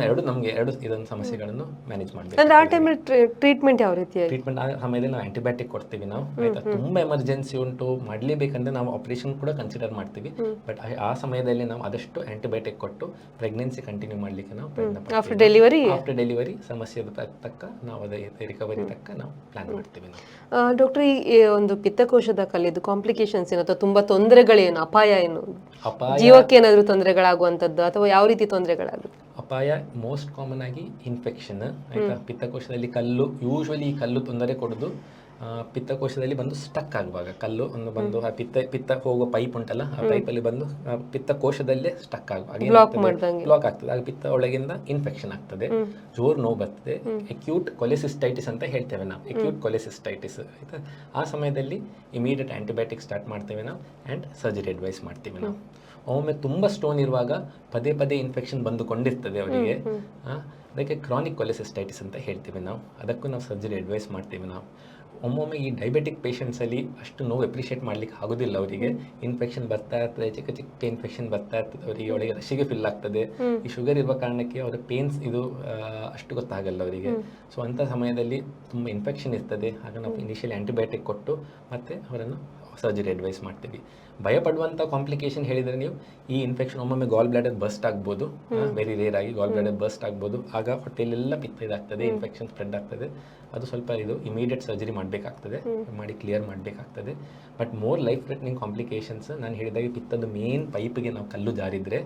S2: ಎರಡು ಇದೊಂದು ಸಮಸ್ಯೆಗಳನ್ನು ಮ್ಯಾನೇಜ್ ಮಾಡಬೇಕು.
S1: ಅಂದ್ರೆ ಆ ಟೈಮಲ್ಲಿ ಟ್ರೀಟ್ಮೆಂಟ್ ಯಾವ ರೀತಿ?
S2: ಟ್ರೀಟ್ಮೆಂಟ್ ಆ ಸಮಯದಲ್ಲಿ ನಾವು ಆಂಟಿಬಯೋಟಿಕ್ ಕೊಡ್ತೀವಿ ನಾವು, ಆಯ್ತಾ. ತುಂಬಾ ಎಮರ್ಜೆನ್ಸಿ ಉಂಟು, ಮಾಡಲೇಬೇಕಂದ್ರೆ ನಾವು ಆಪರೇಷನ್ ಕೂಡ ಕನ್ಸಿಡರ್ ಮಾಡ್ತೀವಿ. ಬಟ್ ಆ ಸಮಯದಲ್ಲಿ ನಾವು ಆದಷ್ಟು ಆಂಟಿಬಯೋಟಿಕ್ ಕೊಟ್ಟು ಪ್ರೆಗ್ನೆನ್ಸಿ ಕಂಟಿನ್ಯೂ ಮಾಡಲಿಕ್ಕೆ ನಾವು ಪ್ರಯತ್ನ ಪಡ್ತೀವಿ. ಆಫ್ಟರ್ ಡೆಲಿವರಿ ಸಮಸ್ಯೆ ತಕ್ಕ ನಾವು ಅದೇ ರಿಕವರಿ ತಕ್ಕ ನಾವು ಪ್ಲಾನ್ ಮಾಡ್ತೀವಿ ನಾವು.
S1: ಡಾಕ್ಟರ್, ಈ ಒಂದು ಪಿತ್ತಕೋಶದ ಕಲ್ಲಿದ್ದು ಕಾಂಪ್ಲಿಕೇಶನ್ಸ್ ಏನು ಅಥವಾ ತುಂಬಾ ತೊಂದರೆಗಳೇನು, ಅಪಾಯ ಏನು? ಜೀವಕ್ಕೆ ಏನಾದರೂ ತೊಂದರೆಗಳಾಗುವಂಥದ್ದು ಅಥವಾ ಯಾವ ರೀತಿ ತೊಂದರೆಗಳಾಗುತ್ತೆ?
S2: ಅಪಾಯ ಮೋಸ್ಟ್ ಕಾಮನ್ ಆಗಿ ಇನ್ಫೆಕ್ಷನ್, ಆಯ್ತಾ. ಪಿತ್ತಕೋಶದಲ್ಲಿ ಕಲ್ಲು, ಯೂಶುವಲಿ ಈ ಕಲ್ಲು ತೊಂದರೆ ಕೊಡೋದು ಪಿತ್ತಕೋಶದಲ್ಲಿ ಬಂದು ಸ್ಟಕ್ ಆಗುವಾಗ. ಕಲ್ಲು ಒಂದು ಬಂದು ಆ ಪಿತ್ತ ಹೋಗುವ ಪೈಪ್ ಉಂಟಲ್ಲ, ಆ ಪೈಪಲ್ಲಿ ಬಂದು ಪಿತ್ತಕೋಶದಲ್ಲೇ ಸ್ಟಕ್ ಆಗುವಾಗ ಬ್ಲಾಕ್ ಆಗ್ತದೆ. ಆಗ ಪಿತ್ತ ಒಳಗಿಂದ ಇನ್ಫೆಕ್ಷನ್ ಆಗ್ತದೆ, ಜೋರು ನೋವು ಬರ್ತದೆ. ಅಕ್ಯೂಟ್ ಕೊಲೆಸಿಸ್ಟೈಟಿಸ್ ಅಂತ ಹೇಳ್ತೇವೆ ನಾವು, ಅಕ್ಯೂಟ್ ಕೊಲೆಸಿಸ್ಟೈಟಿಸ್, ಆಯ್ತಾ. ಆ ಸಮಯದಲ್ಲಿ ಇಮಿಡಿಯೇಟ್ ಆಂಟಿಬಯೋಟಿಕ್ ಸ್ಟಾರ್ಟ್ ಮಾಡ್ತೇವೆ ನಾವು, ಆ್ಯಂಡ್ ಸರ್ಜರಿ ಅಡ್ವೈಸ್ ಮಾಡ್ತೀವಿ ನಾವು. ಒಮ್ಮೆ ತುಂಬ ಸ್ಟೋನ್ ಇರುವಾಗ ಪದೇ ಇನ್ಫೆಕ್ಷನ್ ಬಂದುಕೊಂಡಿರ್ತದೆ ಅವರಿಗೆ, ಅದಕ್ಕೆ ಕ್ರಾನಿಕ್ ಕೊಲೆಸಿಸ್ಟೈಟಿಸ್ ಅಂತ ಹೇಳ್ತೀವಿ ನಾವು. ಅದಕ್ಕೂ ನಾವು ಸರ್ಜರಿ ಅಡ್ವೈಸ್ ಮಾಡ್ತೀವಿ ನಾವು. ಒಮ್ಮೊಮ್ಮೆ ಈ ಡಯಾಬಿಟಿಕ್ ಪೇಷಂಟ್ಸಲ್ಲಿ ಅಷ್ಟು ನೋವು ಅಪ್ರಿಷಿಯೇಟ್ ಮಾಡ್ಲಿಕ್ಕೆ ಆಗೋದಿಲ್ಲ ಅವರಿಗೆ. ಇನ್ಫೆಕ್ಷನ್ ಬರ್ತಾ ಇರ್ತದೆ, ಚಿಕ್ಕ ಇನ್ಫೆಕ್ಷನ್ ಬರ್ತಾ ಇರ್ತದೆ ಅವರಿಗೆ, ಒಳಗೆ ರಶಿಗೆ ಫಿಲ್ ಆಗ್ತದೆ. ಈ ಶುಗರ್ ಇರುವ ಕಾರಣಕ್ಕೆ ಅವರ ಪೇನ್ಸ್ ಇದು ಅಷ್ಟು ಗೊತ್ತಾಗಲ್ಲ ಅವರಿಗೆ. ಸೊ ಅಂಥ ಸಮಯದಲ್ಲಿ ತುಂಬ ಇನ್ಫೆಕ್ಷನ್ ಇರ್ತದೆ. ಆಗ ನಾವು ಇನಿಷಿಯಲಿ ಆಂಟಿಬಯೋಟಿಕ್ ಕೊಟ್ಟು ಮತ್ತೆ ಅವರನ್ನು ಸರ್ಜರಿ ಅಡ್ವೈಸ್ ಮಾಡ್ತೀವಿ. ಭಯಪಡುವಂಥ ಕಾಂಪ್ಲಿಕೇಶನ್ ಹೇಳಿದರೆ, ನೀವು ಈ ಇನ್ಫೆಕ್ಷನ್ ಒಮ್ಮೊಮ್ಮೆ ಗಾಲ್ ಬ್ಲಾಡರ್ ಬರ್ಸ್ಟ್ ಆಗ್ಬೋದು, ವೆರಿ ರೇರ್ ಆಗಿ ಗಾಲ್ ಬ್ಲಾಡರ್ ಬರ್ಸ್ಟ್ ಆಗ್ಬೋದು. ಆಗ ಹೊಟ್ಟೆಲೆಲ್ಲ ಪಿತ್ತ ಇದಾಗ್ತದೆ, ಇನ್ಫೆಕ್ಷನ್ ಸ್ಪ್ರೆಡ್ ಆಗ್ತದೆ. ಅದು ಸ್ವಲ್ಪ ಇದು ಇಮಿಡಿಯೇಟ್ ಸರ್ಜರಿ ಮಾಡಬೇಕಾಗ್ತದೆ, ಮಾಡಿ ಕ್ಲಿಯರ್ ಮಾಡಬೇಕಾಗ್ತದೆ. But more life threatening complications, ನಾನು ಹೇಳಿದಾಗ ಪಿತ್ತದ ಮೇನ್ ಪೈಪ್ಗೆ ನಾವು ಕಲ್ಲು ಜಾರಿದ್ರೆ,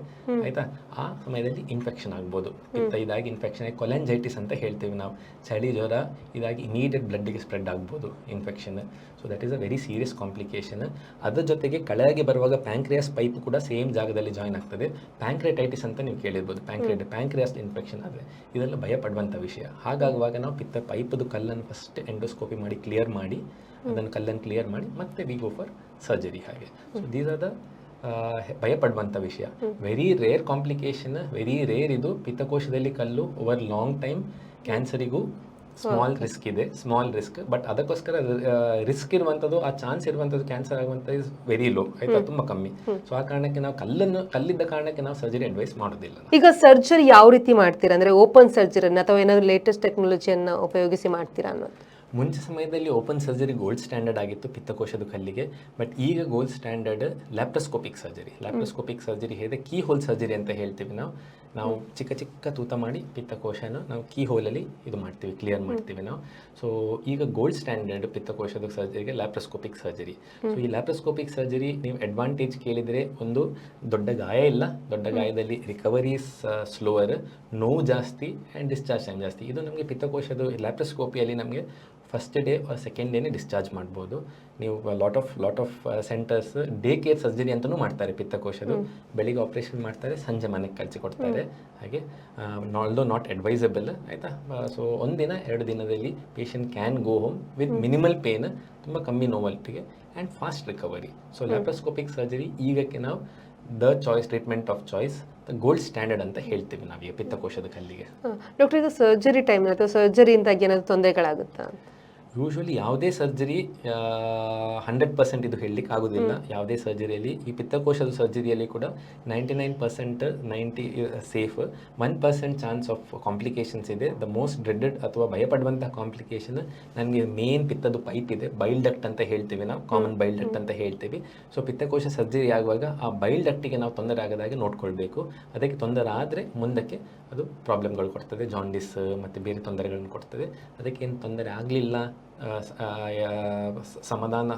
S2: ಆಯ್ತಾ, ಆ ಸಮಯದಲ್ಲಿ ಇನ್ಫೆಕ್ಷನ್ ಆಗ್ಬೋದು. ಪಿತ್ತ ಇದಾಗಿ ಇನ್ಫೆಕ್ಷನ್ ಆಗಿ ಕೊಲೆಂಜೈಟಿಸ್ ಅಂತ ಹೇಳ್ತೀವಿ ನಾವು, ಚಳಿ ಜ್ವರ ಇದಾಗಿ ಇಮಿಡಿಯೇಟ್ ಬ್ಲಡ್ಗೆ ಸ್ಪ್ರೆಡ್ ಆಗ್ಬೋದು infection. So that is a very serious complication. ಅದರ ಜೊತೆಗೆ ಕೆಳಗೆ ಬರುವಾಗ ಪ್ಯಾಂಕ್ರಿಯಾಸ್ ಪೈಪ್ ಕೂಡ ಸೇಮ್ ಜಾಗದಲ್ಲಿ ಜಾಯಿನ್ ಆಗ್ತದೆ. ಪ್ಯಾಂಕ್ರೆಟೈಟಿಸ್ ಅಂತ ನೀವು ಕೇಳಿರ್ಬೋದು, ಪ್ಯಾಂಕ್ರಿಯಾಸ್ ಇನ್ಫೆಕ್ಷನ್ ಆದರೆ ಇದೆಲ್ಲ ಭಯಪಡುವಂಥ ವಿಷಯ. ಹಾಗಾಗುವಾಗ ನಾವು ಪಿತ್ತ ಪೈಪದು ಕಲ್ಲನ್ನು ಫಸ್ಟ್ ಎಂಡೋಸ್ಕೋಪಿ ಮಾಡಿ ಕ್ಲಿಯರ್ ಮಾಡಿ, ಅದನ್ನು ಕಲ್ಲನ್ನು ಕ್ಲಿಯರ್ ಮಾಡಿ ಮತ್ತೆ ವಿ ಗೋ ಫಾರ್ ಸರ್ಜರಿ. ಹಾಗೆ ಸೊ ದೀಸ್ ಆರ್ ದ ಭಯಪಡುವಂಥ ವಿಷಯ. Very rare complication, very rare ಇದು. ಪಿತ್ತಕೋಶದಲ್ಲಿ ಕಲ್ಲು ಓವರ್ ಲಾಂಗ್ ಟೈಮ್ ಕ್ಯಾನ್ಸರಿಗೂ ಸ್ಮಾಲ್ ರಿಸ್ಕ್ ಇದೆ, ಸ್ಮಾಲ್ ರಿಸ್ಕ್. ಬಟ್ ಅದಕ್ಕೋಸ್ಕರ ರಿಸ್ಕ್ ಇರುವಂಥದ್ದು, ಆ ಚಾನ್ಸ್ ಇರುವಂಥದ್ದು ಕ್ಯಾನ್ಸರ್ ಆಗುವಂಥದ್ದು ಇಸ್ ವೆರಿ ಲೋ, ಆಯ್ತಾ, ತುಂಬ ಕಮ್ಮಿ. ಸೊ ಆ ಕಾರಣಕ್ಕೆ ನಾವು ಕಲ್ಲಿದ್ದ ಕಾರಣಕ್ಕೆ ನಾವು ಸರ್ಜರಿ ಅಡ್ವೈಸ್ ಮಾಡೋದಿಲ್ಲ.
S1: ಈಗ ಸರ್ಜರಿ ಯಾವ ರೀತಿ ಮಾಡ್ತೀರಾ? ಅಂದ್ರೆ ಓಪನ್ ಸರ್ಜರಿನ ಅಥವಾ ಏನಾದ್ರು ಲೇಟೆಸ್ಟ್ ಟೆಕ್ನಾಲಜಿಯನ್ನು ಉಪಯೋಗಿಸಿ ಮಾಡ್ತೀರಾ ಅನ್ನೋದು?
S2: ಮುಂಚೆ ಸಮಯದಲ್ಲಿ ಓಪನ್ ಸರ್ಜರಿ ಗೋಲ್ಡ್ ಸ್ಟ್ಯಾಂಡರ್ಡ್ ಆಗಿತ್ತು ಪಿತ್ತಕೋಶದ ಕಲ್ಲಿಗೆ. ಬಟ್ ಈಗ gold standard laparoscopic surgery. Laparoscopic surgery ಹೇಳಿದ್ರೆ ಕೀ ಹೋಲ್ ಸರ್ಜರಿ ಅಂತ ಹೇಳ್ತೀವಿ ನಾವು. ನಾವು ಚಿಕ್ಕ ಚಿಕ್ಕ ತೂತ ಮಾಡಿ ಪಿತ್ತಕೋಶನ ನಾವು ಕೀ ಹೋಲಲ್ಲಿ ಇದು ಮಾಡ್ತೀವಿ, ಕ್ಲಿಯರ್ ಮಾಡ್ತೀವಿ ನಾವು. ಸೊ ಈಗ ಗೋಲ್ಡ್ ಸ್ಟ್ಯಾಂಡರ್ಡ್ ಪಿತ್ತಕೋಶದ ಸರ್ಜರಿಗೆ ಲ್ಯಾಪ್ರೋಸ್ಕೋಪಿಕ್ ಸರ್ಜರಿ. ಸೊ ಈ ಲ್ಯಾಪ್ರೋಸ್ಕೋಪಿಕ್ ಸರ್ಜರಿ ನೀವು ಅಡ್ವಾಂಟೇಜ್ ಕೇಳಿದರೆ, ಒಂದು ದೊಡ್ಡ ಗಾಯ ಇಲ್ಲ, ದೊಡ್ಡ ಗಾಯದಲ್ಲಿ ರಿಕವರಿ ಸ್ಲೋವರ್, ನೋವು ಜಾಸ್ತಿ ಆ್ಯಂಡ್ ಡಿಸ್ಚಾರ್ಜ್ ಟೈಮ್ ಜಾಸ್ತಿ. ಇದು ನಮಗೆ ಪಿತ್ತಕೋಶದ ಲ್ಯಾಪ್ರೋಸ್ಕೋಪಿಯಲ್ಲಿ ನಮಗೆ ಫಸ್ಟ್ ಡೇ ಸೆಕೆಂಡ್ ಡೇನೇ ಡಿಸ್ಚಾರ್ಜ್ ಮಾಡ್ಬೋದು. ನೀವು lot of centres day care surgery ಅಂತಲೂ ಮಾಡ್ತಾರೆ ಪಿತ್ತಕೋಶದ್ದು. ಬೆಳಿಗ್ಗೆ ಆಪ್ರೇಷನ್ ಮಾಡ್ತಾರೆ, ಸಂಜೆ ಮನೆಗೆ ಕಳಿಸಿಕೊಡ್ತಾರೆ. ಹಾಗೆ ಆಲ್ದೋ ನಾಟ್ ಅಡ್ವೈಸಬಲ್, ಆಯಿತಾ. ಸೊ ಒಂದಿನ 2 ದಿನದಲ್ಲಿ patient can go home with minimal pain, ತುಂಬ ಕಮ್ಮಿ ನೋವಲ್ಟಿಗೆ and fast recovery. So laparoscopic surgery ಈಗಕ್ಕೆ ನಾವು treatment of choice, gold standard ಅಂತ ಹೇಳ್ತೀವಿ ನಾವೀಗ ಪಿತ್ತಕೋಶದ ಕಲ್ಲಿಗೆ.
S1: ಡಾಕ್ಟರ್, ಈಗ ಸರ್ಜರಿ ಟೈಮ್ ಅಥವಾ ಸರ್ಜರಿಯಿಂದಾಗಿ ಏನಾದರೂ ತೊಂದರೆಗಳಾಗುತ್ತಾ?
S2: ಯೂಶ್ವಲಿ ಯಾವುದೇ ಸರ್ಜರಿ 100% ಇದು ಹೇಳಲಿಕ್ಕೆ ಆಗೋದಿಲ್ಲ. ಯಾವುದೇ ಸರ್ಜರಿಯಲ್ಲಿ, ಈ ಪಿತ್ತಕೋಶದ ಸರ್ಜರಿಯಲ್ಲಿ ಕೂಡ 99% ಸೇಫ್, 1% ಚಾನ್ಸ್ ಆಫ್ ಕಾಂಪ್ಲಿಕೇಶನ್ಸ್ ಇದೆ. ದ ಮೋಸ್ಟ್ ಡ್ರೆಡೆಡ್ ಅಥವಾ ಭಯಪಡುವಂಥ ಕಾಂಪ್ಲಿಕೇಶನ್ ನನಗೆ ಮೇನ್ ಪಿತ್ತದ ಪೈಪ್ ಇದೆ, ಬೈಲ್ ಡಕ್ಟ್ ಅಂತ ಹೇಳ್ತೀವಿ ನಾವು, ಕಾಮನ್ ಬೈಲ್ ಡಕ್ಟ್ ಅಂತ ಹೇಳ್ತೀವಿ. ಸೊ ಪಿತ್ತಕೋಶ ಸರ್ಜರಿ ಆಗುವಾಗ ಆ ಬೈಲ್ ಡಕ್ಟಿಗೆ ನಾವು ತೊಂದರೆ ಆಗದಾಗೆ ನೋಡ್ಕೊಳ್ಬೇಕು. ಅದಕ್ಕೆ ತೊಂದರೆ ಆದರೆ ಮುಂದಕ್ಕೆ ಅದು ಪ್ರಾಬ್ಲಮ್ಗಳು ಕೊಡ್ತದೆ, ಜಾಂಡಿಸ್ ಮತ್ತು ಬೇರೆ ತೊಂದರೆಗಳನ್ನು ಕೊಡ್ತದೆ. ಅದಕ್ಕೆ ಏನು ತೊಂದರೆ ಆಗಲಿಲ್ಲ, ಸಮಾಧಾನ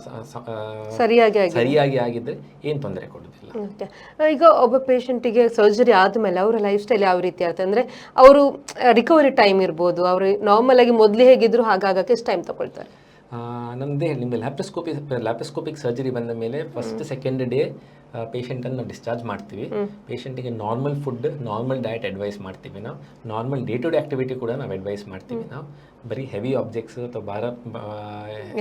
S2: ಸರಿಯಾಗಿ ಆಗಿದ್ದರೆ ಏನು ತೊಂದರೆ ಕೊಡೋದಿಲ್ಲ.
S1: ಈಗ ಒಬ್ಬ ಪೇಷಂಟಿಗೆ ಸರ್ಜರಿ ಆದಮೇಲೆ ಅವರ ಲೈಫ್ ಸ್ಟೈಲ್ ಯಾವ ರೀತಿ ಇರುತ್ತೆ ಅಂದರೆ, ಅವರು ರಿಕವರಿ ಟೈಮ್ ಇರ್ಬೋದು, ಅವರು ನಾರ್ಮಲ್ ಆಗಿ ಮೊದಲೇ ಹೇಗಿದ್ರು ಹಾಗಾಗಕ್ಕೆ ಎಷ್ಟು ಟೈಮ್ ತಗೊಳ್ತಾರೆ?
S2: ನಮ್ಮದೇ ನಿಮಗೆ ಲ್ಯಾಪ್ರೋಸ್ಕೋಪಿಕ್ ಸರ್ಜರಿ ಬಂದ ಮೇಲೆ ಫಸ್ಟ್ ಸೆಕೆಂಡ್ ಡೇ ಪೇಷಂಟನ್ನು ನಾವು ಡಿಸ್ಚಾರ್ಜ್ ಮಾಡ್ತೀವಿ. ಪೇಷಂಟಿಗೆ normal food, normal diet advise ಮಾಡ್ತೀವಿ ನಾವು. Normal day to day activity ಕೂಡ ನಾವು ಅಡ್ವೈಸ್ ಮಾಡ್ತೀವಿ ನಾವು. ಬರೀ ಹೆವಿ ಆಬ್ಜೆಕ್ಟ್ಸ್ ಅಥವಾ ಭಾರ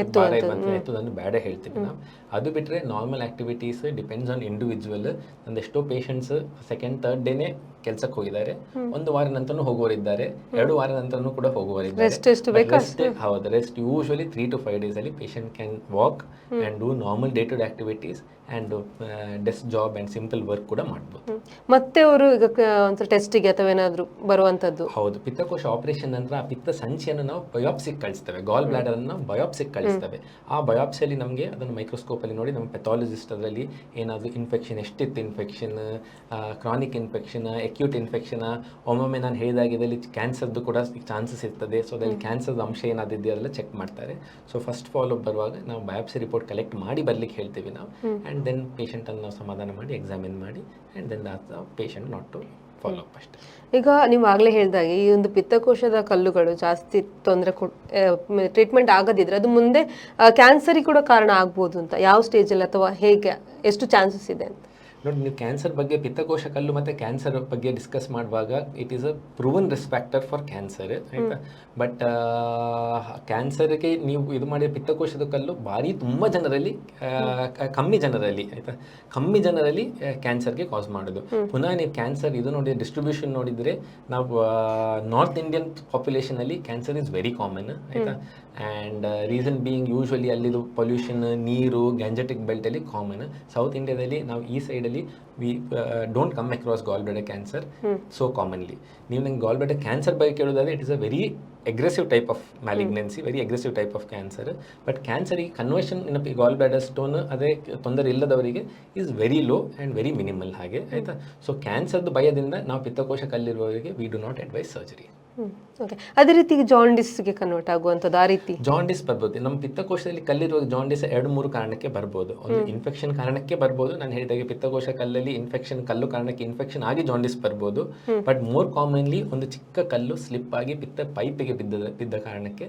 S2: ಎತ್ತುವುದನ್ನು ಬೇಡ ಹೇಳ್ತೀವಿ ನಾವು. ಅದು ಬಿಟ್ಟರೆ normal activities depends on individual. ಒಂದೆಷ್ಟೋ ಪೇಷಂಟ್ಸ್ ಸೆಕೆಂಡ್ ಥರ್ಡ್ ಡೇನೇ ಕೆಲಸಕ್ಕೆ ಹೋಗಿದ್ದಾರೆ, 1 ವಾರ ನಂತರನೂ ಹೋಗುವವರಿದ್ದಾರೆ, 2 ವಾರ ನಂತರನೂ ಕೂಡ ಹೋಗುವವರಿದ್ದಾರೆ. ಹೌದು, ರೆಸ್ಟ್ ಯೂಶ್ವಲಿ 3 to 5 ಡೇಸಲ್ಲಿ patient can walk and do normal day to day activities and desk job and simple work ಕೂಡ ಮಾಡ್ಬೋದು.
S1: ಮತ್ತೆ ಅವರು ಈಗ ಒಂದು ಟೆಸ್ಟಿಗೆ ಅಥವಾ ಏನಾದರೂ ಬರುವಂಥದ್ದು?
S2: ಹೌದು, ಪಿತ್ತಕೋಶ ಆಪರೇಷನ್ ನಂತರ ಆ ಪಿತ್ತ ಸಂಚಿಯನ್ನು ನಾವು ಬಯೋಪ್ಸಿಗೆ ಕಳಿಸ್ತೇವೆ, ಗಾಲ್ ಬ್ಲಾಡರನ್ನು ನಾವು ಬಯೋಪ್ಸಿಗೆ ಕಳಿಸ್ತೇವೆ. ಆ ಬಯೋಪ್ಸಿಯಲ್ಲಿ ನಮಗೆ ಅದನ್ನು ಮೈಕ್ರೋಸ್ಕೋಪಲ್ಲಿ ನೋಡಿ ನಮ್ಮ ಪೆಥಾಲಜಿಸ್ಟ್ ಅದರಲ್ಲಿ ಏನಾದರೂ ಇನ್ಫೆಕ್ಷನ್, ಎಷ್ಟಿತ್ತು infection, chronic infection, acute infection, ಒಮ್ಮೊಮ್ಮೆ ನಾನು ಹೇಳಿದಾಗ ಇದರಲ್ಲಿ ಕ್ಯಾನ್ಸರ್ದು ಕೂಡ ಚಾನ್ಸಸ್ ಇರ್ತದೆ. ಸೊ ಅದರಲ್ಲಿ ಕ್ಯಾನ್ಸರ್ದು ಅಂಶ ಏನಾದಿದೆಯೋ ಅದೆಲ್ಲ ಚೆಕ್ ಮಾಡ್ತಾರೆ. ಸೊ ಫಸ್ಟ್ ಫಾಲೋ ಬರುವಾಗ ನಾವು ಬಯೋಪ್ಸಿ ರಿಪೋರ್ಟ್ ಕಲೆಕ್ಟ್ ಮಾಡಿ ಬರ್ಲಿಕ್ಕೆ ಹೇಳ್ತೀವಿ ನಾವು. ಆ್ಯಂಡ್ ದೆನ್ ಪೇಷಂಟನ್ನು ನಾವು ಸಮಾಧಾನ ಮಾಡಿ ಎಕ್ಸಾಮಿನ್ ಮಾಡಿ and then patient not to follow up ಅಷ್ಟೇ.
S1: ಈಗ ನೀವು ಆಗಲೇ ಹೇಳಿದಾಗೆ ಈ ಒಂದು ಪಿತ್ತಕೋಶದ ಕಲ್ಲುಗಳು ಜಾಸ್ತಿ ತೊಂದರೆ ಟ್ರೀಟ್ಮೆಂಟ್ ಆಗದಿದ್ರೆ ಅದು ಮುಂದೆ ಕ್ಯಾನ್ಸರಿಗೆ ಕೂಡ ಕಾರಣ ಆಗ್ಬೋದು ಅಂತ, ಯಾವ ಸ್ಟೇಜಲ್ಲಿ ಅಥವಾ ಹೇಗೆ, ಎಷ್ಟು ಚಾನ್ಸಸ್ ಇದೆ ಅಂತ?
S2: ನೋಡಿ, ನೀವು ಕ್ಯಾನ್ಸರ್ ಬಗ್ಗೆ, ಪಿತ್ತಕೋಶ ಕಲ್ಲು ಮತ್ತು ಕ್ಯಾನ್ಸರ್ ಬಗ್ಗೆ ಡಿಸ್ಕಸ್ ಮಾಡುವಾಗ it is a proven risk factor for cancer, ಆಯಿತಾ. ಬಟ್ ಕ್ಯಾನ್ಸರ್ಗೆ ನೀವು ಇದು ಮಾಡಿದ ಪಿತ್ತಕೋಶದ ಕಲ್ಲು ಭಾರಿ ತುಂಬ ಜನರಲ್ಲಿ, ಕಮ್ಮಿ ಜನರಲ್ಲಿ ಕ್ಯಾನ್ಸರ್ಗೆ ಕಾಸ್ ಮಾಡೋದು. ಪುನಃ ನೀವು ಕ್ಯಾನ್ಸರ್ ಇದು ನೋಡಿ ಡಿಸ್ಟ್ರಿಬ್ಯೂಷನ್ ನೋಡಿದರೆ ನಾವು ನಾರ್ತ್ ಇಂಡಿಯನ್ ಪಾಪ್ಯುಲೇಷನಲ್ಲಿ ಕ್ಯಾನ್ಸರ್ ಇಸ್ ವೆರಿ ಕಾಮನ್, ಆಯಿತಾ. ಆ್ಯಂಡ್ ರೀಸನ್ ಬೀಯಿಂಗ್ ಯೂಶ್ವಲಿ ಅಲ್ಲಿದು ಪೊಲ್ಯೂಷನ್, ನೀರು, ಗ್ಯಾಂಜೆಟಿಕ್ ಬೆಲ್ಟಲ್ಲಿ ಕಾಮನ್. ಸೌತ್ ಇಂಡಿಯಾದಲ್ಲಿ ನಾವು ಈ ಸೈಡಲ್ಲಿ we don't come across gall bladder cancer so commonly. ನೀವು ನಂಗೆ ಗಾಲ್ ಬ್ಲಾಡರ್ ಕ್ಯಾನ್ಸರ್ ಬಗ್ಗೆ ಕೇಳೋದಾದರೆ it is a very aggressive type of malignancy, very aggressive type of cancer. But cancer conversion in a gall bladder stone ಅದೇ ತೊಂದರೆ ಇಲ್ಲದವರಿಗೆ is very low and very minimal ಹಾಗೆ, ಆಯಿತಾ. ಸೊ ಕ್ಯಾನ್ಸರ್ದು ಭಯದಿಂದ ನಾವು ಪಿತ್ತಕೋಶ ಕಲ್ಲಿರುವವರಿಗೆ we do not advise surgery.
S1: Okay, ಅದೇ ರೀತಿ ಜಾಂಡಿಸ್ಗೆ ಕನ್ವರ್ಟ್ ಆಗುವಂಥದ್ದು, ಆ ರೀತಿ
S2: ಜಾಂಡಿಸ್ ಬರ್ಬೋದು. ನಮ್ಮ ಪಿತ್ತಕೋಶದಲ್ಲಿ ಕಲ್ಲಿರುವ ಜಾಂಡಿಸ್ 2-3 ಕಾರಣಕ್ಕೆ ಬರ್ಬೋದು. ಒಂದು ಇನ್ಫೆಕ್ಷನ್ ಕಾರಣಕ್ಕೆ ಬರ್ಬೋದು, ನಾನು ಹೇಳಿದಾಗೆ ಪಿತ್ತಕೋಶ ಕಲ್ಲಲ್ಲಿ ಕಲ್ಲು ಕಾರಣಕ್ಕೆ ಇನ್ಫೆಕ್ಷನ್ ಆಗಿ ಜಾಂಡಿಸ್ ಬರ್ಬೋದು. ಬಟ್ ಮೋರ್ ಕಾಮನ್ಲಿ ಒಂದು ಚಿಕ್ಕ ಕಲ್ಲು ಸ್ಲಿಪ್ ಆಗಿ ಪಿತ್ತ ಪೈಪಿಗೆ ಬಿದ್ದ ಕಾರಣಕ್ಕೆ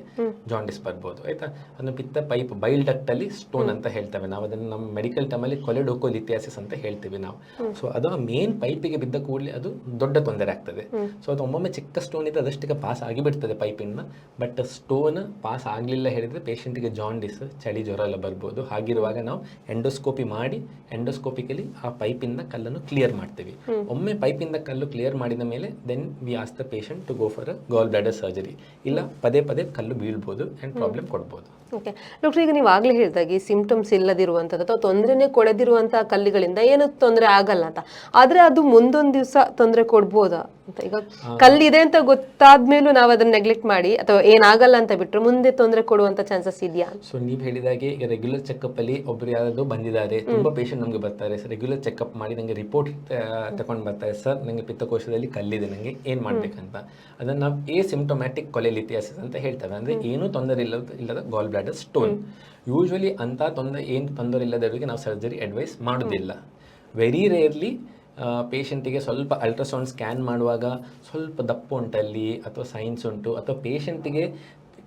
S2: ಜಾಂಡಿಸ್ ಬರ್ಬೋದು, ಆಯ್ತಾ. ಅದನ್ನು ಪಿತ್ತ ಪೈಪ್, ಬೈಲ್ ಡಕ್ಟ್ ಅಲ್ಲಿ ಸ್ಟೋನ್ ಅಂತ ಹೇಳ್ತೇವೆ ನಾವು. ಅದನ್ನು ನಮ್ಮ ಮೆಡಿಕಲ್ ಟೈಮಲ್ಲಿ ಕೊಲೆಡೋಕೋಲಿಥಿಯಾಸಿಸ್ ಅಂತ ಹೇಳ್ತೀವಿ ನಾವು. ಸೊ ಅದು ಮೇನ್ ಪೈಪಿಗೆ ಬಿದ್ದ ಕೂಡಲೇ ಅದು ದೊಡ್ಡ ತೊಂದರೆ ಆಗ್ತದೆ. ಸೊ ಅದು ಒಮ್ಮೊಮ್ಮೆ ಚಿಕ್ಕ ಸ್ಟೋನ್ ಇದೆ, ಅದಷ್ಟಕ್ಕೆ ಪಾಸ್ ಆಗಿಬಿಡ್ತದೆ ಪೈಪಿಂದ. ಬಟ್ ಸ್ಟೋನ್ ಪಾಸ್ ಆಗಲಿಲ್ಲ ಹೇಳಿದರೆ ಪೇಷಂಟಿಗೆ ಜಾಂಡಿಸ್, ಚಳಿ, ಜ್ವರ ಎಲ್ಲ ಬರ್ಬೋದು. ಹಾಗಿರುವಾಗ ನಾವು ಎಂಡೋಸ್ಕೋಪಿ ಮಾಡಿ ಎಂಡೋಸ್ಕೋಪಿಕಲಿ ಆ ಪೈಪಿಂದ ಕಲ್ಲನ್ನು ಕ್ಲಿಯರ್ ಮಾಡ್ತೀವಿ. ಒಮ್ಮೆ ಪೈಪಿಂದ ಕಲ್ಲು ಕ್ಲಿಯರ್ ಮಾಡಿದ ಮೇಲೆ then we ask the patient to go for a gall bladder surgery. ಇಲ್ಲ ಪದೇ ಕಲ್ಲು ಬೀಳ್ಬೋದು ಆ್ಯಂಡ್ ಪ್ರಾಬ್ಲಮ್ ಕೊಡ್ಬೋದು.
S1: ಓಕೆ ಡಾಕ್ಟರ್, ಈಗ ನೀವು ಆಗಲೇ ಹೇಳಿದಾಗೆ ಸಿಂಪ್ಟಮ್ಸ್ ಇಲ್ಲದಿರುವಂಥದ್ದು ಅಥವಾ ತೊಂದರೆನೇ ಕೊಡದಿರುವಂಥ ಕಲ್ಲುಗಳಿಂದ ಏನು ತೊಂದರೆ ಆಗಲ್ಲ ಅಂತ, ಆದರೆ ಅದು ಮುಂದೊಂದು ದಿವಸ ತೊಂದರೆ ಕೊಡ್ಬೋದಾ ಅಂತ. ಈಗ ಕಲ್ಲಿದೆ ಅಂತ ಗೊತ್ತಾದ್ಮೇಲೂ ನಾವು ಅದನ್ನ ನೆಗ್ಲೆಕ್ಟ್ ಮಾಡಿ ಅಥವಾ ಏನಾಗಲ್ಲ ಅಂತ ಬಿಟ್ರೆ ಮುಂದೆ ತೊಂದರೆ ಕೊಡುವಂತ ಚಾನ್ಸಸ್ ಇದೆಯಾ?
S2: ಸೊ ನೀವು ಹೇಳಿದಾಗೆ ಈಗ ರೆಗ್ಯುಲರ್ ಚೆಕಪ್ ಅಲ್ಲಿ ಒಬ್ರು ಯಾರಾದ್ರು ಬಂದಿದ್ದಾರೆ, ತುಂಬಾ ಪೇಷಂಟ್ ನಮಗೆ ಬರ್ತಾರೆ, ಸರ್ ರೆಗ್ಯುಲರ್ ಚೆಕಪ್ ಮಾಡಿ ನಂಗೆ ರಿಪೋರ್ಟ್ ತಗೊಂಡು ಬರ್ತಾರೆ, ಸರ್ ನಂಗೆ ಪಿತ್ತಕೋಶದಲ್ಲಿ ಕಲ್ಲಿದೆ, ನಂಗೆ ಏನ್ ಮಾಡ್ಬೇಕಂತ. ಅದನ್ನ ನಾವು ಸಿಂಪ್ಟೊಮ್ಯಾಟಿಕ್ ಕೊಲೆಲಿಥಿಯಾಸಿಸ್ ಅಂತ ಹೇಳ್ತೇವೆ. ಅಂದ್ರೆ ಏನು ತೊಂದರೆ ಇಲ್ಲದ ಗಾಲ್ ಬ್ಲಾಡರ್ ಸ್ಟೋನ್. ಯೂಶುವಲಿ ಅಂತ ಏನು ತೊಂದರೆ ಇಲ್ಲದವರಿಗೆ ನಾವು ಸರ್ಜರಿ ಅಡ್ವೈಸ್ ಮಾಡೋದಿಲ್ಲ. ವೆರಿ ರೇರ್ಲಿ ಪೇಷಂಟಿಗೆ ಸ್ವಲ್ಪ ಅಲ್ಟ್ರಾಸೌಂಡ್ ಸ್ಕ್ಯಾನ್ ಮಾಡುವಾಗ ಸ್ವಲ್ಪ ದಪ್ಪು ಉಂಟಲ್ಲಿ ಅಥವಾ ಸೈನ್ಸ್ ಉಂಟು ಅಥವಾ ಪೇಷಂಟಿಗೆ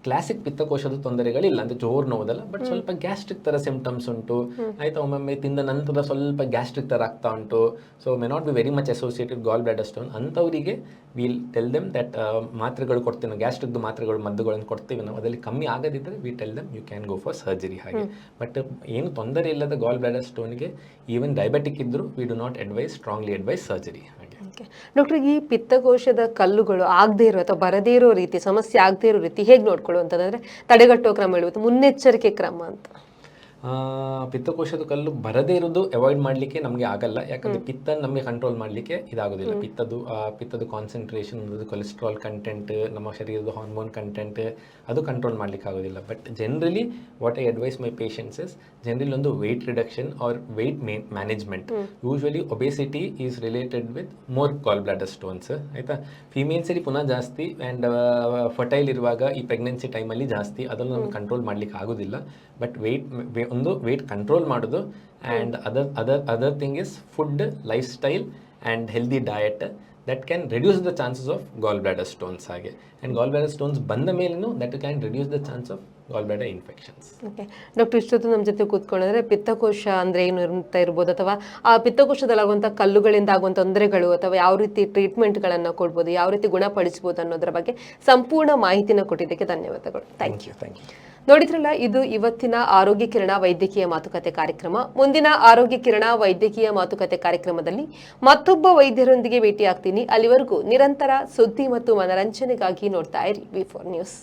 S2: ಕ್ಲಾಸಿಕ್ ಪಿತ್ತಕೋಶದ ತೊಂದರೆಗಳಿಲ್ಲ, ಅಂದರೆ ಜೋರು ನೋವುದಲ್ಲ, ಬಟ್ ಸ್ವಲ್ಪ ಗ್ಯಾಸ್ಟ್ರಿಕ್ ಥರ ಸಿಂಪ್ಟಮ್ಸ್ ಉಂಟು, ಆಯಿತಾ, ಒಮ್ಮೊಮ್ಮೆ ತಿಂದ ನಂತರ ಸ್ವಲ್ಪ ಗ್ಯಾಸ್ಟ್ರಿಕ್ ಥರ ಆಗ್ತಾ ಉಂಟು. So may not be very much associated goal bladder stone. ಅಂಥವರಿಗೆ ವಿಲ್ ಟೆಲ್ ದೆಮ್ ದಟ್ ಮಾತ್ರೆಗಳು ಕೊಡ್ತೀವಿ ನಾವು, ಗ್ಯಾಸ್ಟ್ರಿಕ್ದು ಮಾತ್ರೆಗಳು ಮದ್ದುಗಳನ್ನು ಕೊಡ್ತೀವಿ ನಾವು. ಅದರಲ್ಲಿ ಕಮ್ಮಿ ಆಗದಿದ್ದರೆ we tell them you can go for surgery. ಹಾಗೆ ಬಟ್ ಏನು ತೊಂದರೆ ಇಲ್ಲದ ಗಾಲ್ ಬ್ಲಾಡರ್ ಸ್ಟೋನ್ಗೆ ಈವನ್ ಡಯಾಬಿಟಿಕ್ ಇದ್ದರೂ we do not advise, strongly advise surgery. ಹಾಗೆ
S1: ಡಾಕ್ಟರ್, ಈ ಪಿತ್ತಕೋಶದ ಕಲ್ಲುಗಳು ಆಗದೇ ಇರೋ ಅಥವಾ ಬರದೇ ಇರೋ ರೀತಿ, ಸಮಸ್ಯೆ ಆಗದೇ ಇರೋ ರೀತಿ ಹೇಗೆ ನೋಡ್ಕೊಳ್ಳುವಂಥದ್ದು, ತಡೆಗಟ್ಟುವ ಕ್ರಮ ಹೇಳುವುದು, ಮುನ್ನೆಚ್ಚರಿಕೆ ಕ್ರಮ ಅಂತ?
S2: ಪಿತ್ತಕೋಶದ ಕಲ್ಲು ಬರದೇ ಇರೋದು ಅವಾಯ್ಡ್ ಮಾಡಲಿಕ್ಕೆ ನಮಗೆ ಆಗಲ್ಲ, ಯಾಕಂದರೆ ಪಿತ್ತ ನಮಗೆ ಕಂಟ್ರೋಲ್ ಮಾಡಲಿಕ್ಕೆ ಇದಾಗೋದಿಲ್ಲ. ಪಿತ್ತದ ಕಾನ್ಸಂಟ್ರೇಷನ್, ಕೊಲೆಸ್ಟ್ರಾಲ್ ಕಂಟೆಂಟ್, ನಮ್ಮ ಶರೀರದ ಹಾರ್ಮೋನ್ ಕಂಟೆಂಟ್ ಅದು ಕಂಟ್ರೋಲ್ ಮಾಡಲಿಕ್ಕೆ ಆಗೋದಿಲ್ಲ. But generally what I advise my patients is generally ಒಂದು weight reduction or weight management. Usually obesity is related with more gall bladder stones, ಆಯಿತಾ. ಫಿಮೇಲ್ಸಲ್ಲಿ ಪುನಃ ಜಾಸ್ತಿ ಆ್ಯಂಡ್ ಫರ್ಟೈಲ್ ಇರುವಾಗ ಈ ಪ್ರೆಗ್ನೆನ್ಸಿ ಟೈಮಲ್ಲಿ ಜಾಸ್ತಿ, ಅದನ್ನು ನಮಗೆ ಕಂಟ್ರೋಲ್ ಮಾಡಲಿಕ್ಕೆ ಆಗೋದಿಲ್ಲ. ಬಟ್ ವೆಯ್ಟ್ ಕಂಟ್ರೋಲ್ ಮಾಡೋದು and other thing is food, life style and healthy diet that can reduce the chances of goal bladder stones. ಹಾಗೆ ಆ್ಯಂಡ್ ಗಾಲ್ ಬ್ಲಾಡರ್ ಸ್ಟೋನ್ಸ್ ಬಂದ ಮೇಲೂ that can reduce the chance of goal bladder infections.
S1: Okay doctor, ಇಷ್ಟೊತ್ತು ನಮ್ಮ ಜೊತೆ ಕೂತ್ಕೊಂಡ್ರೆ ಪಿತ್ತಕೋಶ ಅಂದರೆ ಏನು ಅಂತ ಇರ್ಬೋದು, ಅಥವಾ ಆ ಪಿತ್ತಕೋಶದಲ್ಲಾಗುವಂಥ ಕಲ್ಲುಗಳಿಂದ ಆಗುವಂಥ ತೊಂದರೆಗಳು ಅಥವಾ ಯಾವ ರೀತಿ ಟ್ರೀಟ್ಮೆಂಟ್ಗಳನ್ನು ಕೊಡ್ಬೋದು, ಯಾವ ರೀತಿ ಗುಣಪಡಿಸ್ಬೋದು ಅನ್ನೋದ್ರ ಬಗ್ಗೆ ಸಂಪೂರ್ಣ ಮಾಹಿತಿನ ಕೊಟ್ಟಿದ್ದಕ್ಕೆ ಧನ್ಯವಾದಗಳು. Thank you. ನೋಡಿದ್ರಲ್ಲ, ಇದು ಇವತ್ತಿನ ಆರೋಗ್ಯ ಕಿರಣ ವೈದ್ಯಕೀಯ ಮಾತುಕತೆ ಕಾರ್ಯಕ್ರಮ. ಮುಂದಿನ ಆರೋಗ್ಯ ಕಿರಣ ವೈದ್ಯಕೀಯ ಮಾತುಕತೆ ಕಾರ್ಯಕ್ರಮದಲ್ಲಿ ಮತ್ತೊಬ್ಬ ವೈದ್ಯರೊಂದಿಗೆ ಭೇಟಿಯಾಗ್ತೀನಿ. ಅಲ್ಲಿವರೆಗೂ ನಿರಂತರ ಸುದ್ದಿ ಮತ್ತು ಮನರಂಜನೆಗಾಗಿ ನೋಡ್ತಾ ಇರಿ V4 ನ್ಯೂಸ್.